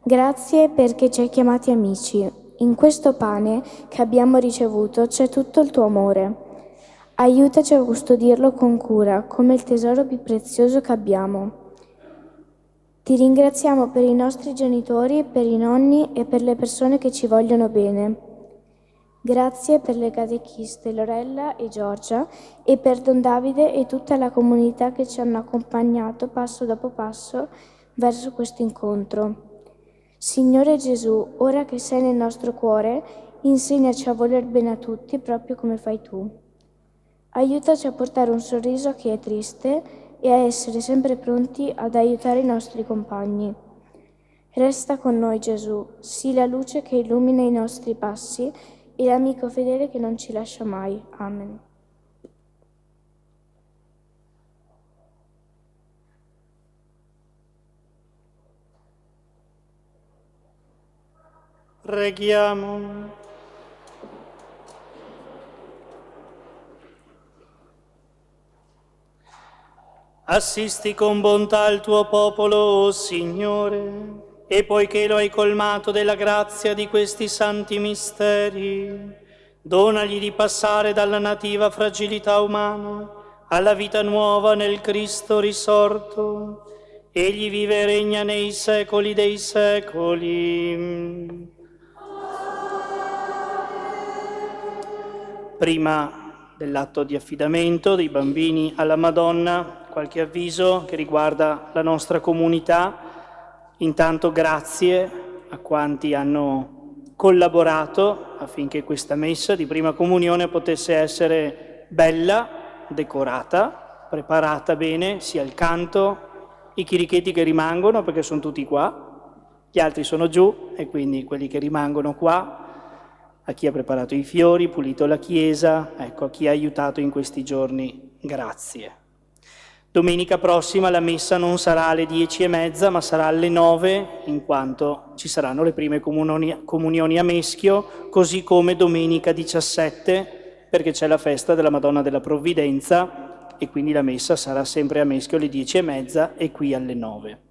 Grazie perché ci hai chiamati amici. In questo pane che abbiamo ricevuto c'è tutto il tuo amore. Aiutaci a custodirlo con cura, come il tesoro più prezioso che abbiamo. Ti ringraziamo per i nostri genitori, per i nonni e per le persone che ci vogliono bene. Grazie per le catechiste Lorella e Giorgia e per Don Davide e tutta la comunità che ci hanno accompagnato passo dopo passo verso questo incontro. Signore Gesù, ora che sei nel nostro cuore, insegnaci a voler bene a tutti proprio come fai tu. Aiutaci a portare un sorriso a chi è triste e a essere sempre pronti ad aiutare i nostri compagni. Resta con noi Gesù, sii la luce che illumina i nostri passi e l'amico fedele che non ci lascia mai. Amen. Preghiamo. Assisti con bontà il tuo popolo, o Signore, e poiché lo hai colmato della grazia di questi santi misteri, donagli di passare dalla nativa fragilità umana alla vita nuova nel Cristo risorto. Egli vive e regna nei secoli dei secoli. Prima dell'atto di affidamento dei bambini alla Madonna, qualche avviso che riguarda la nostra comunità. Intanto grazie a quanti hanno collaborato affinché questa messa di prima comunione potesse essere bella, decorata, preparata bene, sia il canto, i chirichetti che rimangono perché sono tutti qua, gli altri sono giù e quindi quelli che rimangono qua, a chi ha preparato i fiori, pulito la chiesa, ecco, a chi ha aiutato in questi giorni, grazie. Domenica prossima la messa non sarà alle 10:30, ma sarà alle 9, in quanto ci saranno le prime comunioni a Meschio, così come domenica 17, perché c'è la festa della Madonna della Provvidenza e quindi la messa sarà sempre a Meschio alle 10:30 e qui alle 9.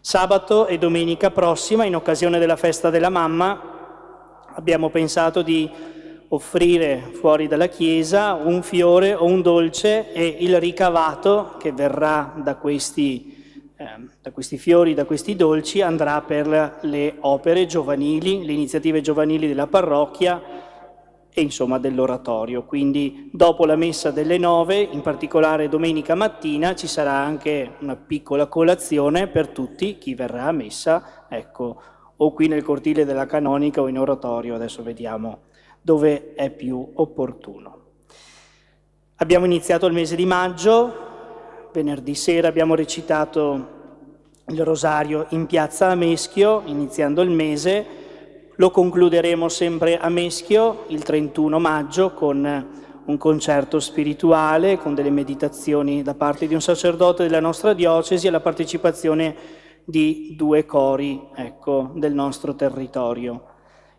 Sabato e domenica prossima, in occasione della festa della mamma, abbiamo pensato di offrire fuori dalla chiesa un fiore o un dolce e il ricavato che verrà da questi fiori, da questi dolci, andrà per le opere giovanili, le iniziative giovanili della parrocchia e insomma dell'oratorio. Quindi dopo la messa delle 9, in particolare domenica mattina, ci sarà anche una piccola colazione per tutti, chi verrà a messa, ecco, o qui nel cortile della Canonica o in oratorio, adesso vediamo dove è più opportuno. Abbiamo iniziato il mese di maggio, venerdì sera abbiamo recitato il rosario in piazza a Meschio, iniziando il mese, lo concluderemo sempre a Meschio il 31 maggio con un concerto spirituale, con delle meditazioni da parte di un sacerdote della nostra diocesi e la partecipazione di 2 cori, ecco, del nostro territorio.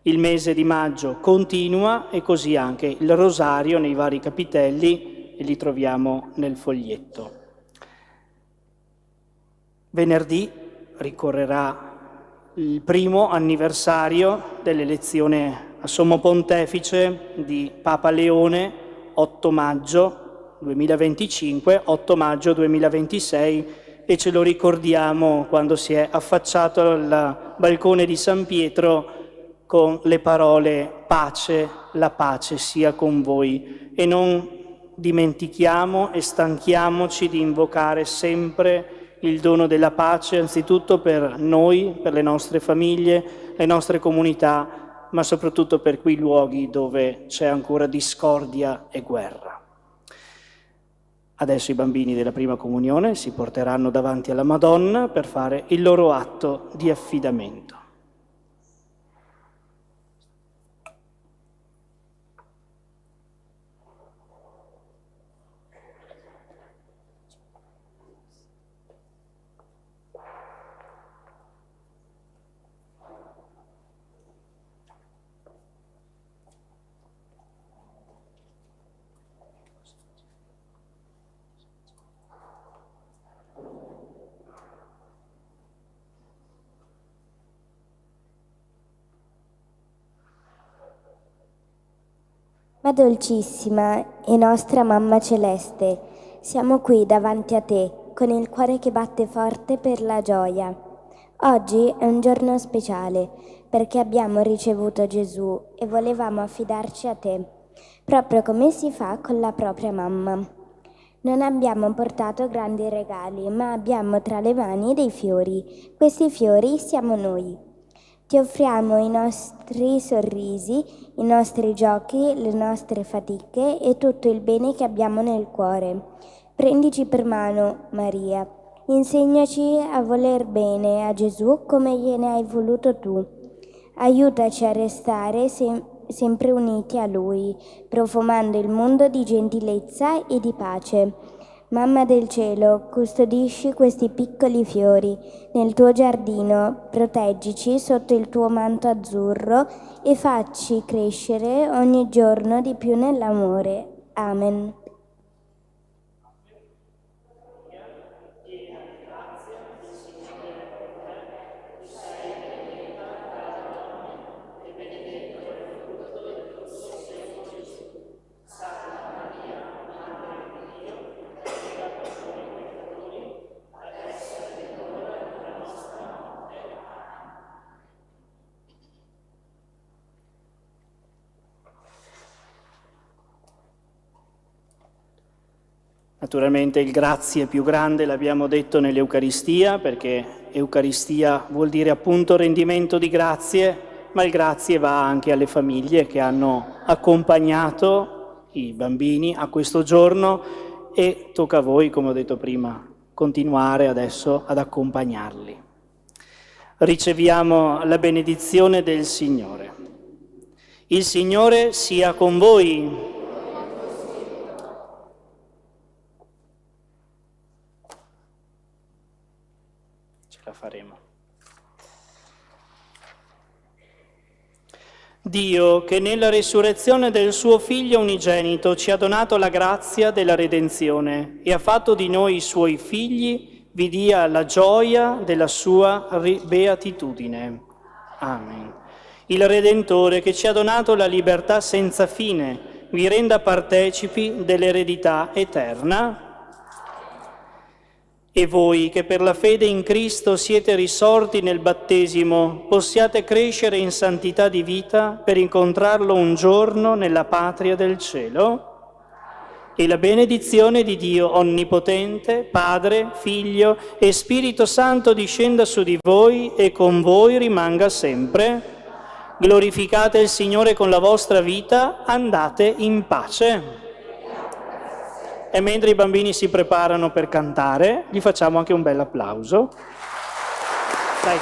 Il mese di maggio continua e così anche il rosario nei vari capitelli e li troviamo nel foglietto. Venerdì ricorrerà il primo anniversario dell'elezione a Sommo Pontefice di Papa Leone, 8 maggio 2025, 8 maggio 2026, e ce lo ricordiamo quando si è affacciato al balcone di San Pietro con le parole pace, la pace sia con voi, e non dimentichiamo e stanchiamoci di invocare sempre il dono della pace, anzitutto per noi, per le nostre famiglie, le nostre comunità, ma soprattutto per quei luoghi dove c'è ancora discordia e guerra. Adesso i bambini della prima comunione si porteranno davanti alla Madonna per fare il loro atto di affidamento. Ma dolcissima e nostra Mamma Celeste, siamo qui davanti a te, con il cuore che batte forte per la gioia. Oggi è un giorno speciale, perché abbiamo ricevuto Gesù e volevamo affidarci a te, proprio come si fa con la propria mamma. Non abbiamo portato grandi regali, ma abbiamo tra le mani dei fiori. Questi fiori siamo noi. Ti offriamo i nostri sorrisi, i nostri giochi, le nostre fatiche e tutto il bene che abbiamo nel cuore. Prendici per mano, Maria. Insegnaci a voler bene a Gesù come gliene hai voluto tu. Aiutaci a restare sempre uniti a Lui, profumando il mondo di gentilezza e di pace. Mamma del cielo, custodisci questi piccoli fiori nel tuo giardino, proteggici sotto il tuo manto azzurro e facci crescere ogni giorno di più nell'amore. Amen. Naturalmente il grazie più grande l'abbiamo detto nell'Eucaristia, perché Eucaristia vuol dire appunto rendimento di grazie, ma il grazie va anche alle famiglie che hanno accompagnato i bambini a questo giorno e tocca a voi, come ho detto prima, continuare adesso ad accompagnarli. Riceviamo la benedizione del Signore. Il Signore sia con voi. La faremo. Dio, che nella risurrezione del suo Figlio unigenito ci ha donato la grazia della redenzione e ha fatto di noi i suoi figli, vi dia la gioia della sua beatitudine. Amen. Il Redentore, che ci ha donato la libertà senza fine, vi renda partecipi dell'eredità eterna. E voi, che per la fede in Cristo siete risorti nel battesimo, possiate crescere in santità di vita per incontrarlo un giorno nella patria del cielo. E la benedizione di Dio Onnipotente, Padre, Figlio e Spirito Santo discenda su di voi e con voi rimanga sempre. Glorificate il Signore con la vostra vita, andate in pace. E mentre i bambini si preparano per cantare, gli facciamo anche un bel applauso. Dai.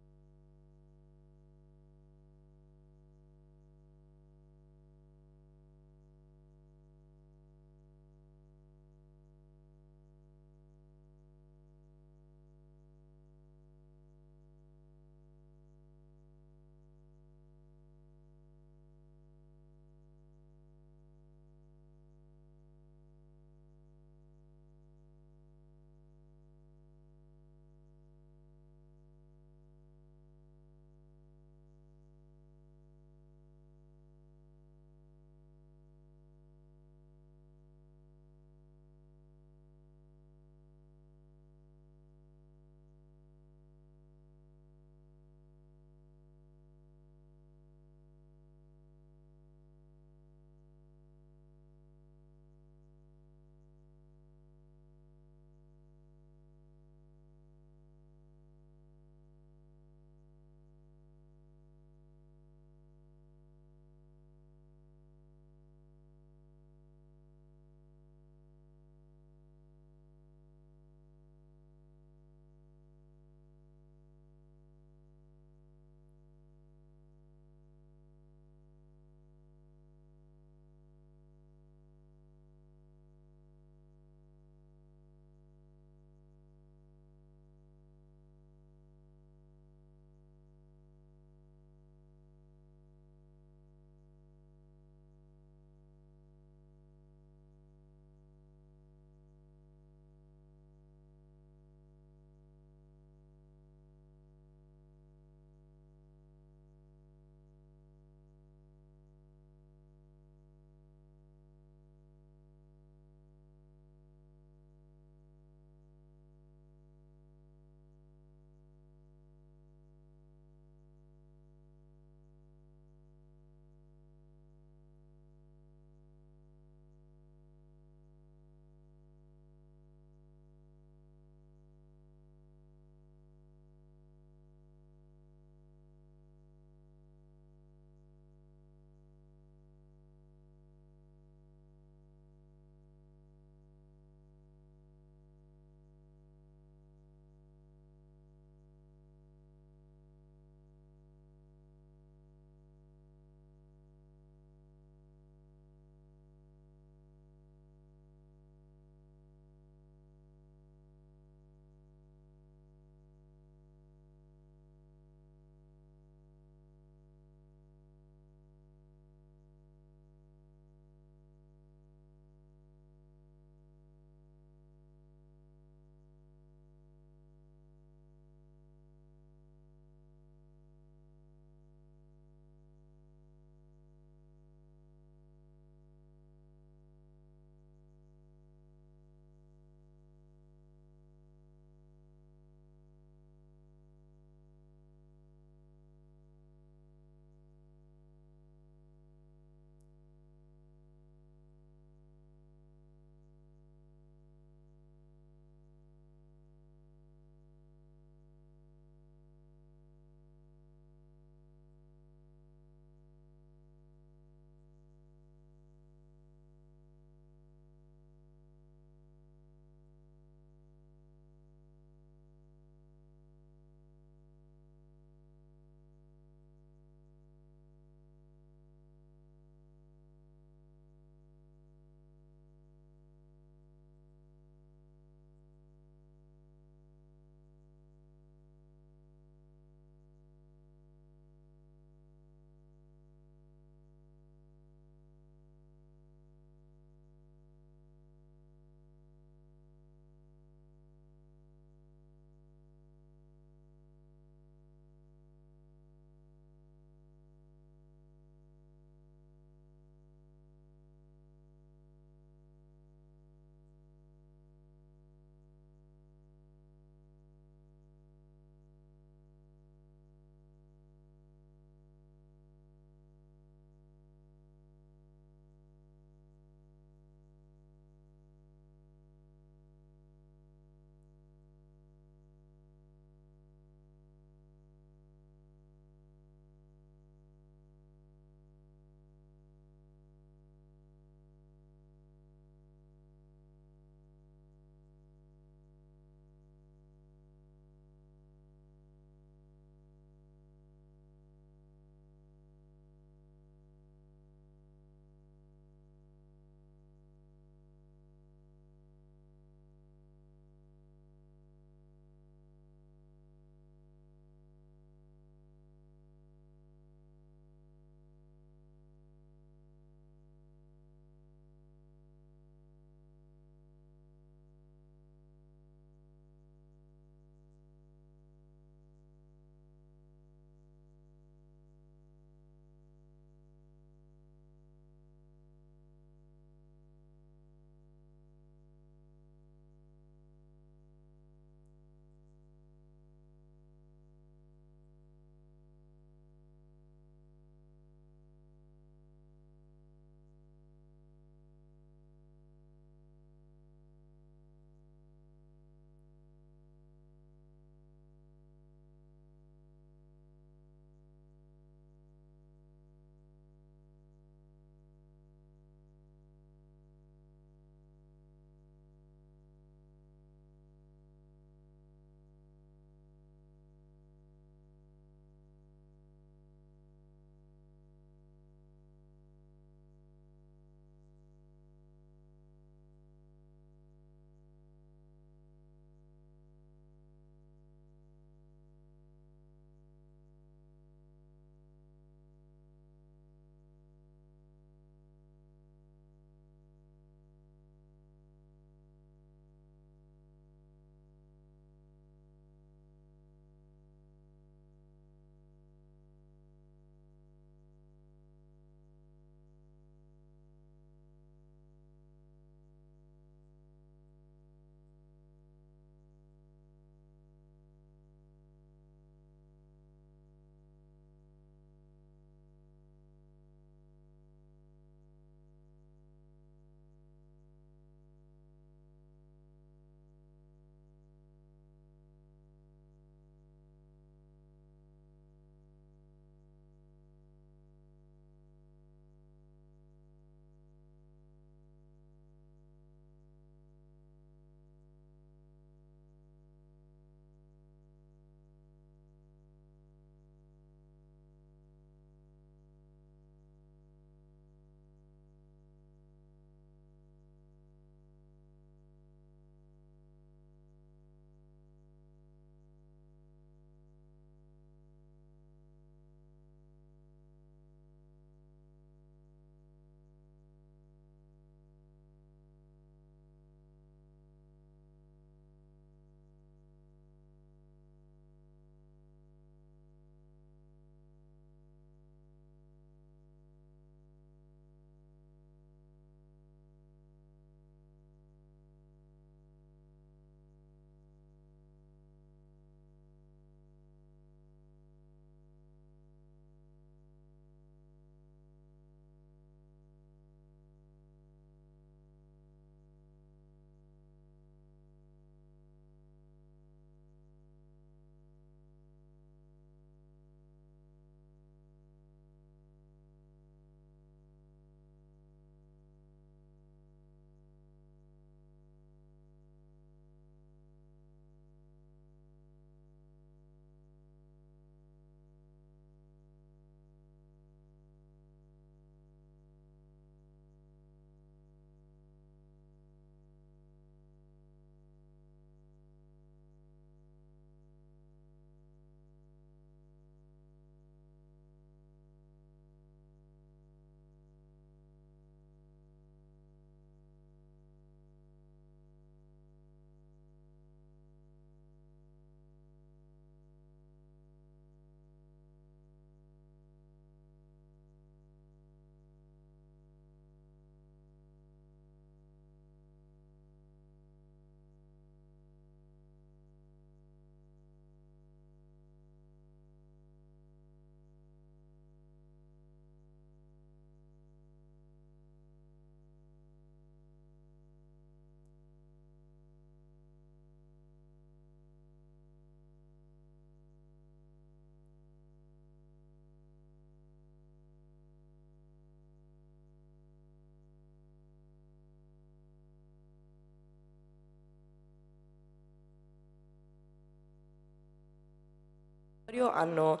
Hanno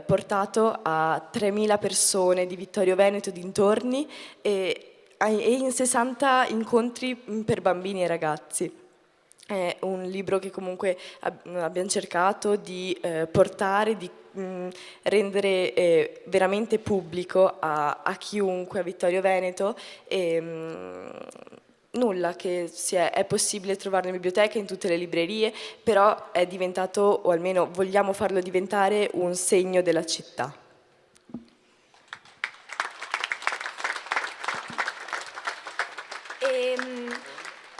portato a 3.000 persone di Vittorio Veneto dintorni e in 60 incontri per bambini e ragazzi. È un libro che comunque abbiamo cercato di portare, di rendere veramente pubblico a chiunque a Vittorio Veneto. Nulla, che è possibile trovarlo in biblioteca, in tutte le librerie, però è diventato, o almeno vogliamo farlo diventare, un segno della città.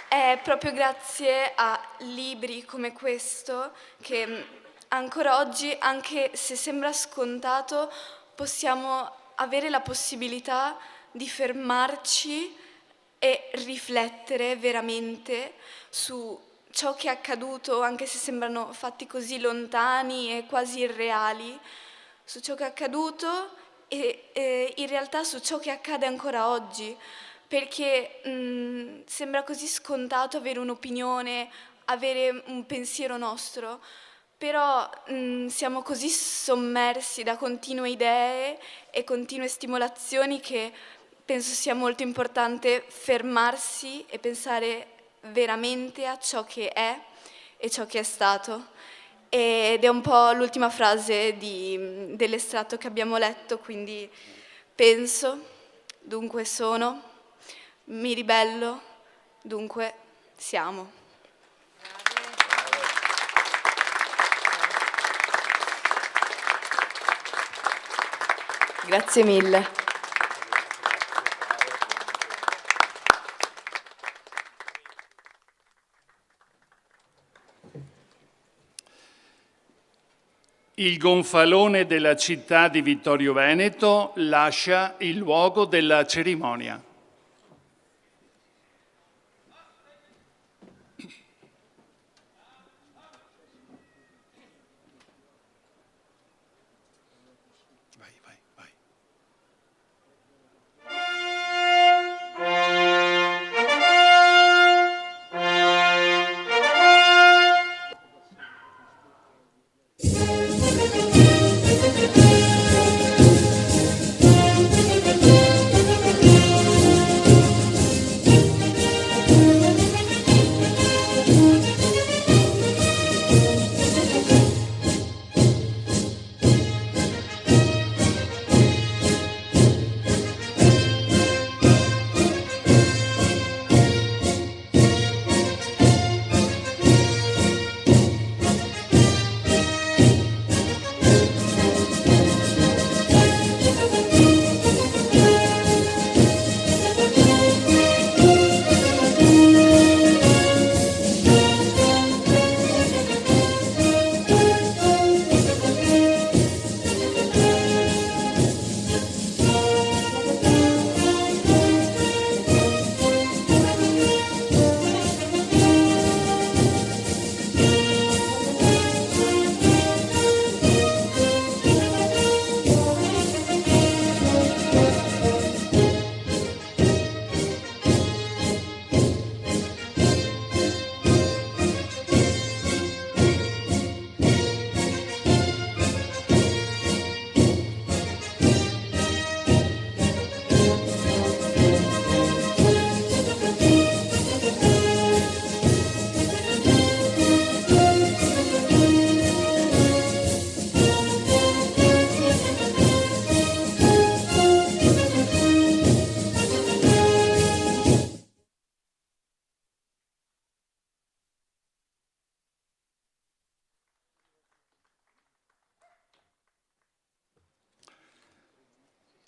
È proprio grazie a libri come questo che ancora oggi, anche se sembra scontato, possiamo avere la possibilità di fermarci e riflettere veramente su ciò che è accaduto, anche se sembrano fatti così lontani e quasi irreali, su ciò che è accaduto e in realtà su ciò che accade ancora oggi, perché sembra così scontato avere un'opinione, avere un pensiero nostro, però siamo così sommersi da continue idee e continue stimolazioni che penso sia molto importante fermarsi e pensare veramente a ciò che è e ciò che è stato. Ed è un po' l'ultima frase dell'estratto che abbiamo letto, quindi penso, dunque sono, mi ribello, dunque siamo. Grazie mille. Il gonfalone della città di Vittorio Veneto lascia il luogo della cerimonia.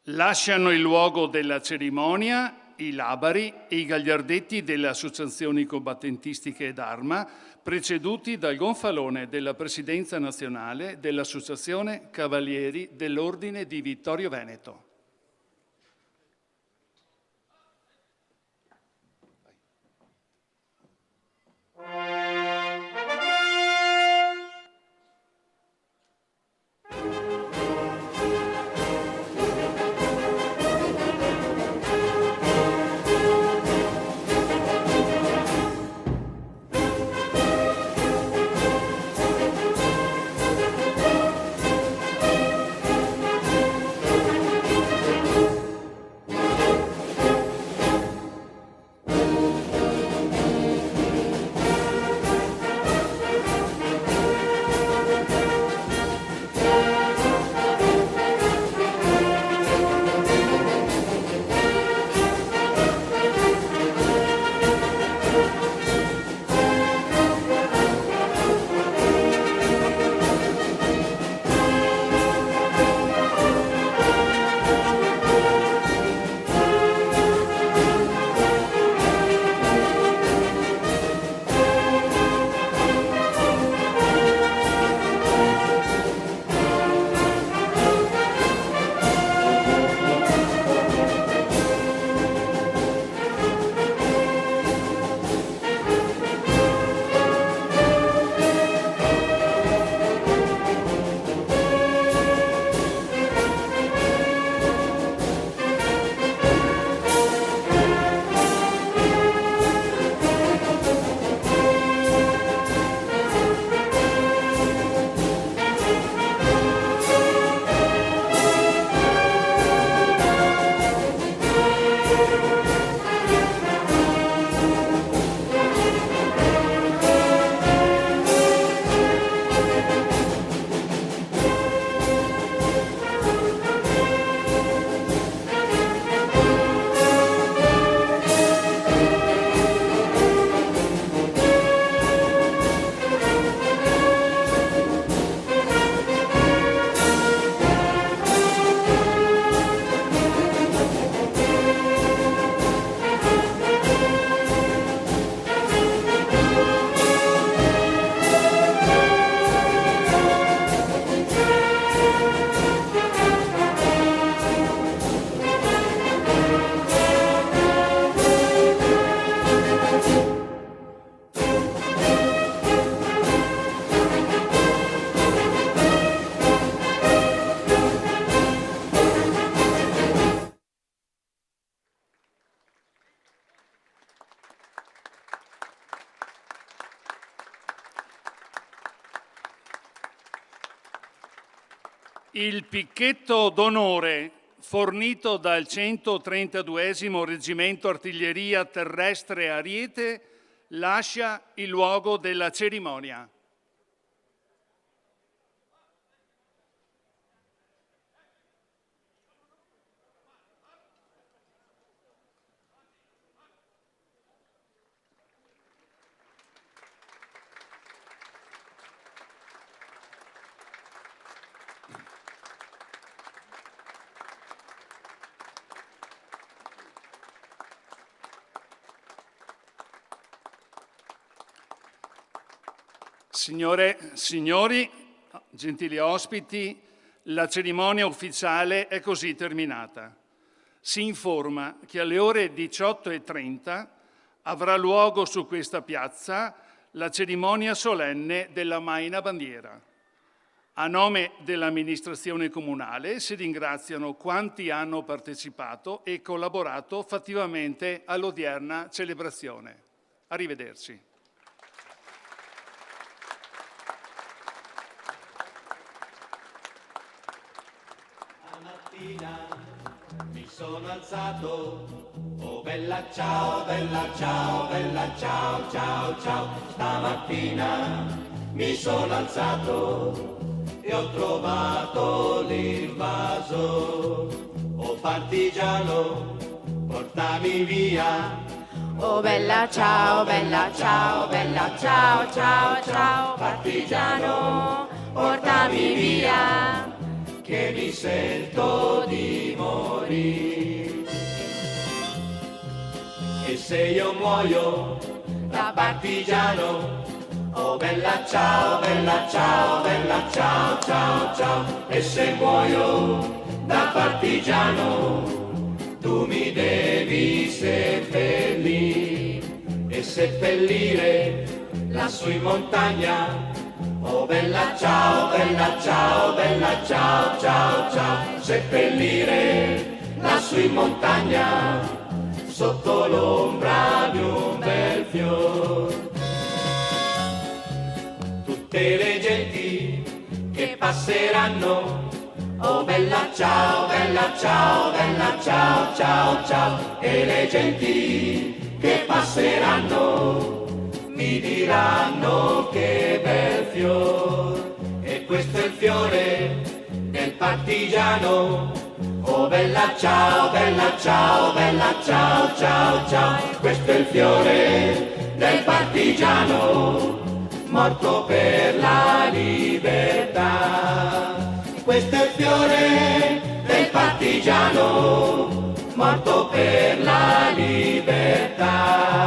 Lasciano il luogo della cerimonia i labari e i gagliardetti delle associazioni combattentistiche d'Arma, preceduti dal gonfalone della Presidenza nazionale dell'Associazione Cavalieri dell'Ordine di Vittorio Veneto. Il picchetto d'onore fornito dal 132° Reggimento Artiglieria Terrestre Ariete lascia il luogo della cerimonia. Signore, signori, gentili ospiti, la cerimonia ufficiale è così terminata. Si informa che alle ore 18:30 avrà luogo su questa piazza la cerimonia solenne della Maina Bandiera. A nome dell'amministrazione comunale si ringraziano quanti hanno partecipato e collaborato fattivamente all'odierna celebrazione. Arrivederci. Mi sono alzato, oh bella ciao, bella ciao, bella ciao, ciao, ciao. Stamattina mi sono alzato e ho trovato l'invaso. Oh partigiano, portami via. Oh bella ciao, bella ciao, bella ciao, ciao, ciao. Partigiano, portami via, che mi sento di morire. E se io muoio da partigiano, oh bella ciao, bella ciao, bella ciao, ciao, ciao. E se muoio da partigiano, tu mi devi seppellire e seppellire lassù in montagna. Oh bella ciao, bella ciao, bella ciao, ciao, ciao. Seppellire lassù in montagna, sotto l'ombra di un bel fior. Tutte le genti che passeranno, oh bella ciao, bella ciao, bella ciao, ciao, ciao. E le genti che passeranno mi diranno che bel fior, e questo è il fiore del partigiano. Oh bella ciao, bella ciao, bella ciao, ciao, ciao. Questo è il fiore del partigiano, morto per la libertà. Questo è il fiore del partigiano, morto per la libertà.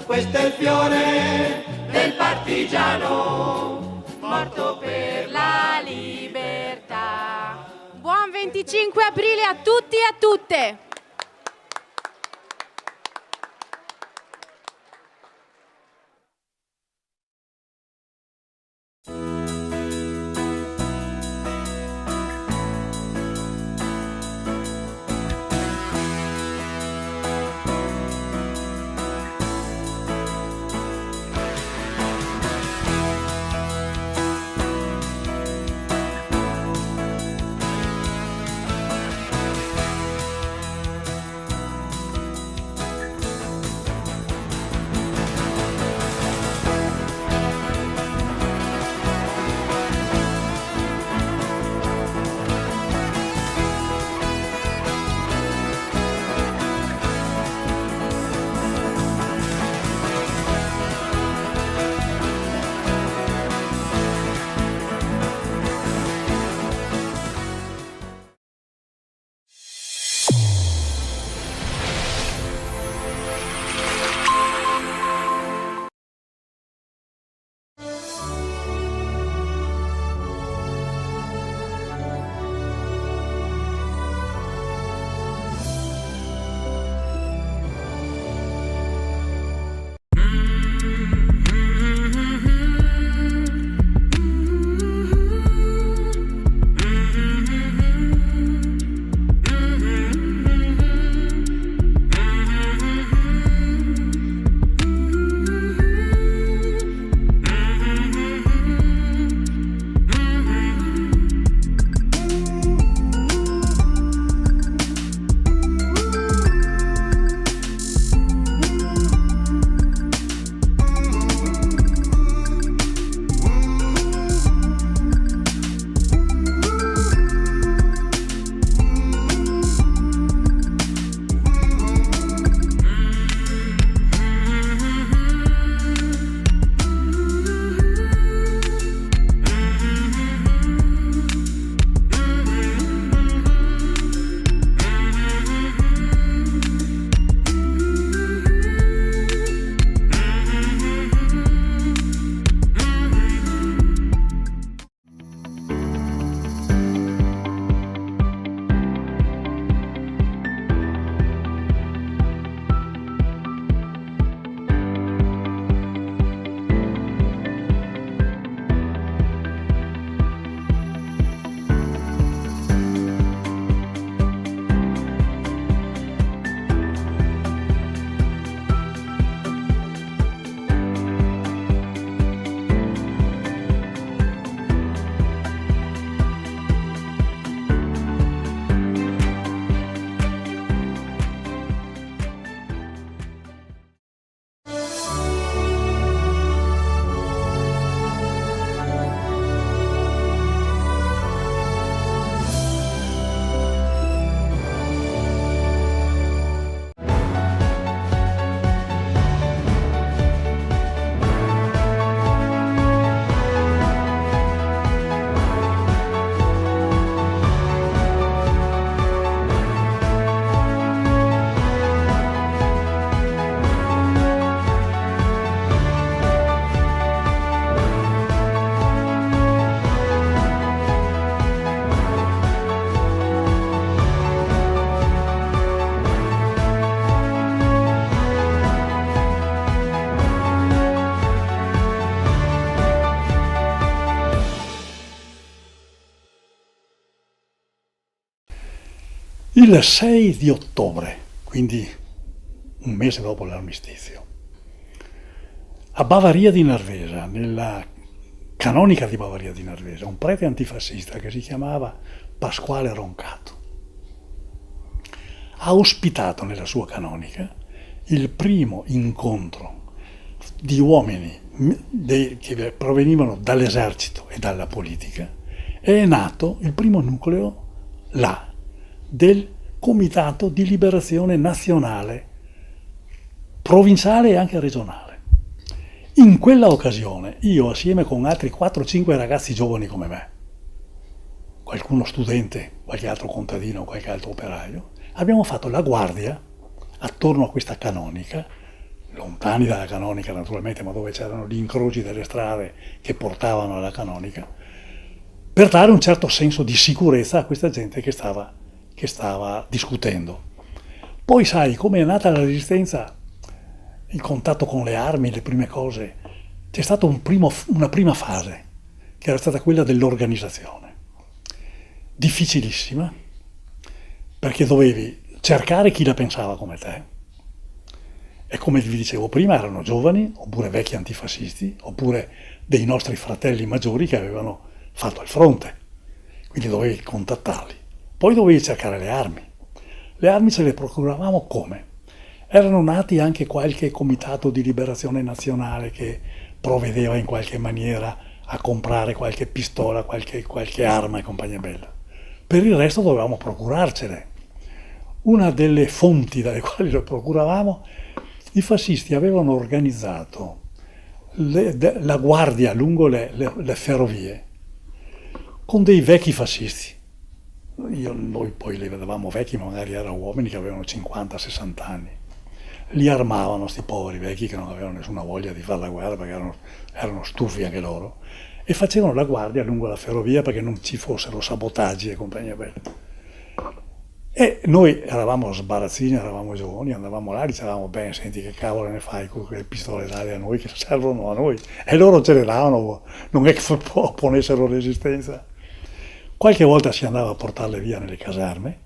Questo è il fiore del partigiano, morto per la libertà. Buon 25 aprile a tutti e a tutte! Il 6 di ottobre, quindi un mese dopo l'armistizio, a Bavaria di Nervesa, nella canonica di Bavaria di Nervesa, un prete antifascista che si chiamava Pasquale Roncato ha ospitato nella sua canonica il primo incontro di uomini che provenivano dall'esercito e dalla politica, e è nato il primo nucleo là del Comitato di Liberazione Nazionale, provinciale e anche regionale. In quella occasione io, assieme con altri 4-5 ragazzi giovani come me, qualcuno studente, qualche altro contadino, qualche altro operaio, abbiamo fatto la guardia attorno a questa canonica, lontani dalla canonica naturalmente, ma dove c'erano gli incroci delle strade che portavano alla canonica, per dare un certo senso di sicurezza a questa gente che stava discutendo. Poi sai, come è nata la Resistenza, il contatto con le armi, le prime cose, c'è stata una prima fase, che era stata quella dell'organizzazione. Difficilissima, perché dovevi cercare chi la pensava come te, e come vi dicevo prima erano giovani, oppure vecchi antifascisti, oppure dei nostri fratelli maggiori che avevano fatto il fronte, quindi dovevi contattarli. Poi dovevi cercare le armi. Le armi ce le procuravamo come? Erano nati anche qualche comitato di liberazione nazionale che provvedeva in qualche maniera a comprare qualche pistola, qualche arma e compagnia bella. Per il resto dovevamo procurarcele. Una delle fonti dalle quali lo procuravamo, i fascisti avevano organizzato la guardia lungo le ferrovie con dei vecchi fascisti. Noi poi li vedevamo vecchi, ma magari erano uomini che avevano 50-60 anni. Li armavano sti poveri vecchi che non avevano nessuna voglia di fare la guerra perché erano stufi anche loro, e facevano la guardia lungo la ferrovia perché non ci fossero sabotaggi e compagnia bella. E noi eravamo sbarazzini, eravamo giovani, andavamo là e dicevamo: beh, senti, che cavolo ne fai con quelle pistole d'aria a noi che servono a noi? E loro ce le davano, non è che opponessero resistenza. Qualche volta si andava a portarle via nelle caserme,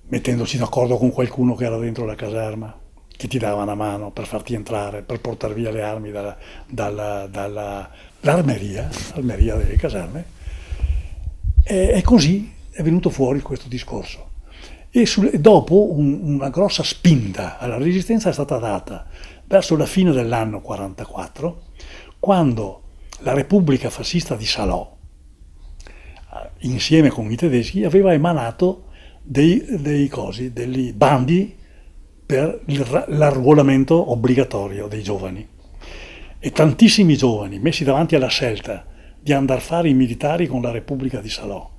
mettendoci d'accordo con qualcuno che era dentro la caserma, che ti dava una mano per farti entrare, per portare via le armi dall'armeria delle caserme. E così è venuto fuori questo discorso. E dopo una grossa spinta alla resistenza è stata data verso la fine dell'anno 44, quando la Repubblica Fascista di Salò, insieme con i tedeschi, aveva emanato degli bandi per l'arruolamento obbligatorio dei giovani. E tantissimi giovani, messi davanti alla scelta di andare a fare i militari con la Repubblica di Salò,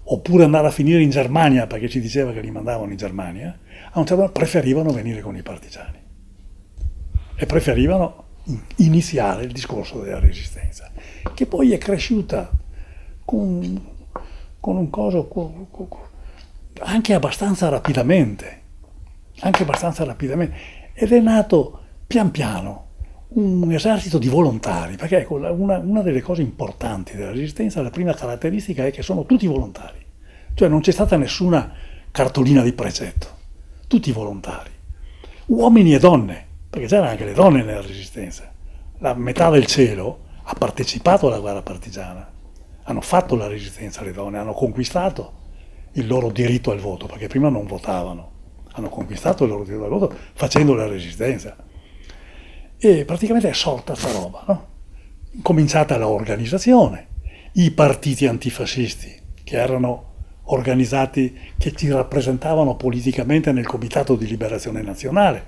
oppure andare a finire in Germania, perché ci diceva che li mandavano in Germania, a un certo punto preferivano venire con i partigiani e preferivano iniziare il discorso della resistenza, che poi è cresciuta con un coso anche abbastanza rapidamente, ed è nato pian piano un esercito di volontari, perché ecco, una delle cose importanti della resistenza, la prima caratteristica è che sono tutti volontari, cioè non c'è stata nessuna cartolina di precetto, tutti volontari, uomini e donne, perché c'erano anche le donne nella resistenza. La metà del cielo ha partecipato alla guerra partigiana, hanno fatto la resistenza le donne, hanno conquistato il loro diritto al voto, perché prima non votavano, hanno conquistato il loro diritto al voto facendo la resistenza. E praticamente è sorta sta roba, no? Cominciata l'organizzazione, i partiti antifascisti che erano organizzati, che ci rappresentavano politicamente nel Comitato di Liberazione Nazionale,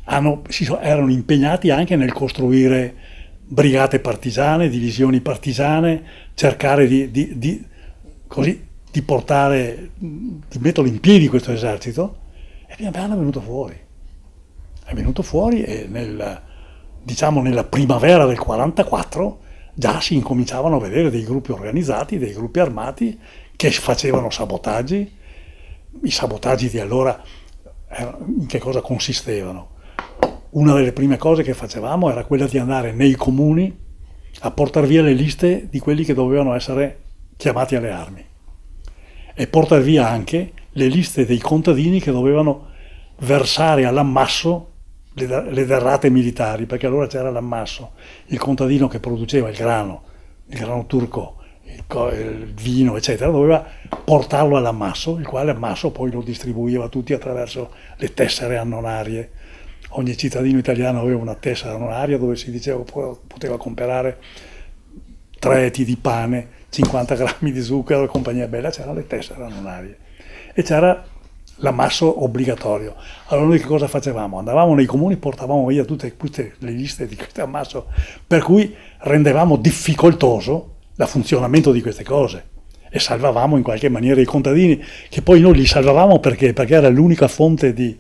erano impegnati anche nel costruire brigate partigiane, divisioni partigiane, cercare di metterlo in piedi questo esercito, e pian piano è venuto fuori. È venuto fuori e nella primavera del 44 già si incominciavano a vedere dei gruppi organizzati, dei gruppi armati che facevano sabotaggi. I sabotaggi di allora in che cosa consistevano? Una delle prime cose che facevamo era quella di andare nei comuni a portare via le liste di quelli che dovevano essere chiamati alle armi. e portare via anche le liste dei contadini che dovevano versare all'ammasso le derrate militari, perché allora c'era l'ammasso, il contadino che produceva il grano turco, il vino, eccetera, doveva portarlo all'ammasso, il quale ammasso poi lo distribuiva a tutti attraverso le tessere annonarie. Ogni cittadino italiano aveva una tessera annonaria dove si diceva che poteva comprare 3 etti di pane, 50 grammi di zucchero e compagnia bella, c'erano le tessere annonarie. E c'era l'ammasso obbligatorio. Allora noi che cosa facevamo? Andavamo nei comuni, portavamo via tutte le liste di questo ammasso, per cui rendevamo difficoltoso il funzionamento di queste cose e salvavamo in qualche maniera i contadini, che poi noi li salvavamo perché era l'unica fonte di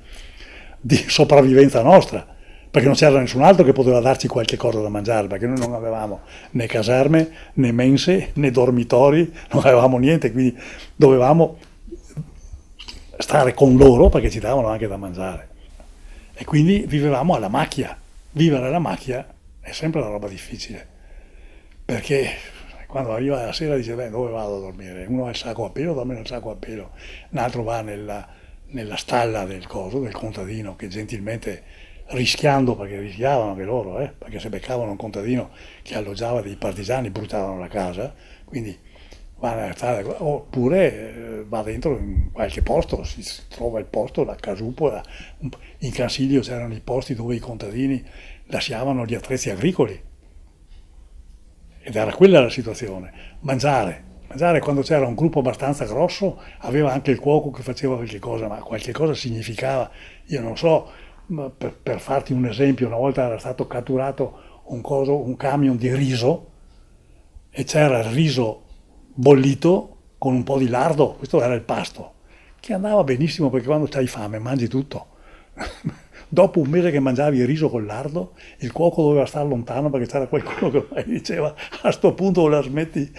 sopravvivenza nostra, perché non c'era nessun altro che poteva darci qualche cosa da mangiare, perché noi non avevamo né caserme, né mense, né dormitori, non avevamo niente, quindi dovevamo stare con loro perché ci davano anche da mangiare. E quindi vivevamo alla macchia. Vivere alla macchia è sempre una roba difficile, perché quando arriva la sera dice, beh, dove vado a dormire? Uno ha il sacco a pelo, dorme nel sacco a pelo, un altro va nella stalla del contadino, che gentilmente, rischiando, perché rischiavano anche loro, perché se beccavano un contadino che alloggiava dei partigiani bruciavano la casa, quindi oppure va dentro in qualche posto, si trova il posto, la casupola. In Cansiglio c'erano i posti dove i contadini lasciavano gli attrezzi agricoli, ed era quella la situazione. Mangiare quando c'era un gruppo abbastanza grosso, aveva anche il cuoco che faceva qualche cosa, ma qualche cosa significava, io non so, per farti un esempio, una volta era stato catturato un camion di riso e c'era il riso bollito con un po' di lardo, questo era il pasto, che andava benissimo perché quando c'hai fame mangi tutto. Dopo un mese che mangiavi il riso col lardo, il cuoco doveva stare lontano perché c'era qualcuno che ormai diceva, a sto punto o la smetti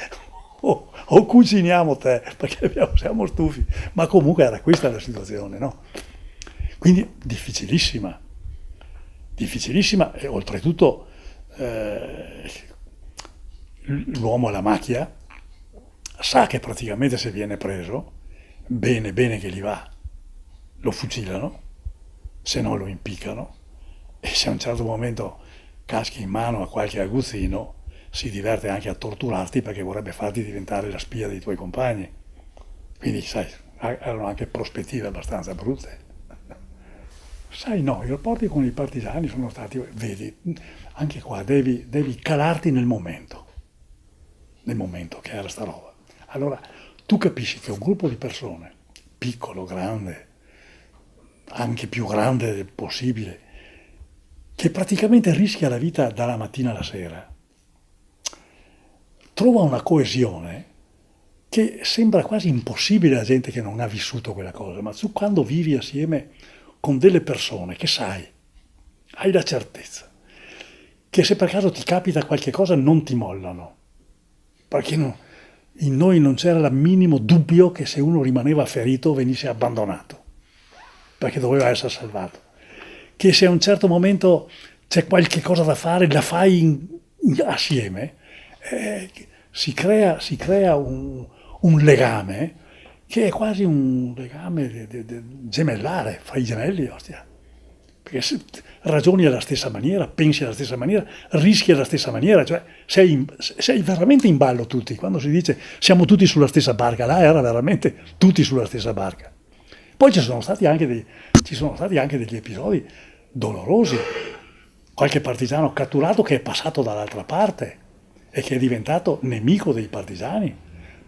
o cuciniamo te, perché siamo stufi. Ma comunque era questa la situazione, no? Quindi difficilissima e oltretutto l'uomo alla macchia sa che praticamente se viene preso, bene che gli va, lo fucilano, se no lo impiccano, e se a un certo momento caschi in mano a qualche aguzzino, si diverte anche a torturarti perché vorrebbe farti diventare la spia dei tuoi compagni. Quindi, sai, erano anche prospettive abbastanza brutte. Sai, no, i rapporti con i partigiani sono stati, vedi, anche qua devi calarti nel momento che era sta roba. Allora, tu capisci che un gruppo di persone, piccolo, grande, anche più grande del possibile, che praticamente rischia la vita dalla mattina alla sera, trova una coesione che sembra quasi impossibile a gente che non ha vissuto quella cosa, ma tu quando vivi assieme con delle persone che sai, hai la certezza che se per caso ti capita qualche cosa non ti mollano, perché in noi non c'era il minimo dubbio che se uno rimaneva ferito venisse abbandonato, perché doveva essere salvato, che se a un certo momento c'è qualche cosa da fare, la fai assieme, si crea un legame che è quasi un legame gemellare fra i gemelli, ostia. Perché se ragioni alla stessa maniera, pensi alla stessa maniera, rischi alla stessa maniera, cioè sei veramente in ballo tutti. Quando si dice siamo tutti sulla stessa barca, là era veramente tutti sulla stessa barca. Poi ci sono stati anche degli episodi dolorosi. Qualche partigiano catturato che è passato dall'altra parte e che è diventato nemico dei partigiani.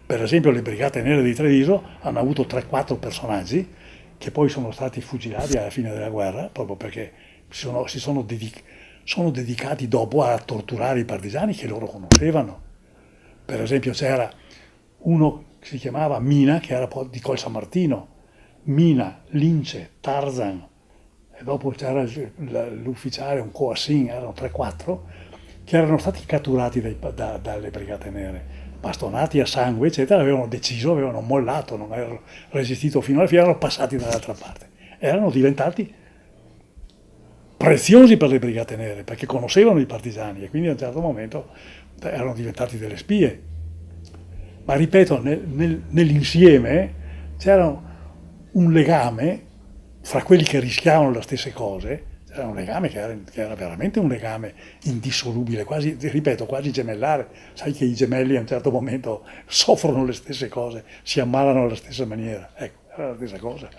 Per esempio le Brigate Nere di Treviso hanno avuto 3-4 personaggi che poi sono stati fucilati alla fine della guerra, proprio perché sono dedicati dopo a torturare i partigiani che loro conoscevano. Per esempio c'era uno che si chiamava Mina, che era di Col San Martino, Mina, Lince, Tarzan, e dopo c'era l'ufficiale, un Coassin, erano 3-4, che erano stati catturati dalle Brigate Nere, bastonati a sangue, eccetera, avevano mollato, non avevano resistito fino alla fine, erano passati dall'altra parte. Erano diventati preziosi per le Brigate Nere, perché conoscevano i partigiani e quindi a un certo momento erano diventati delle spie. Ma ripeto, nell'insieme c'era un legame fra quelli che rischiavano le stesse cose, c'era un legame che era veramente un legame indissolubile, quasi, ripeto, quasi gemellare. Sai che i gemelli a un certo momento soffrono le stesse cose, si ammalano alla stessa maniera, ecco, era la stessa cosa.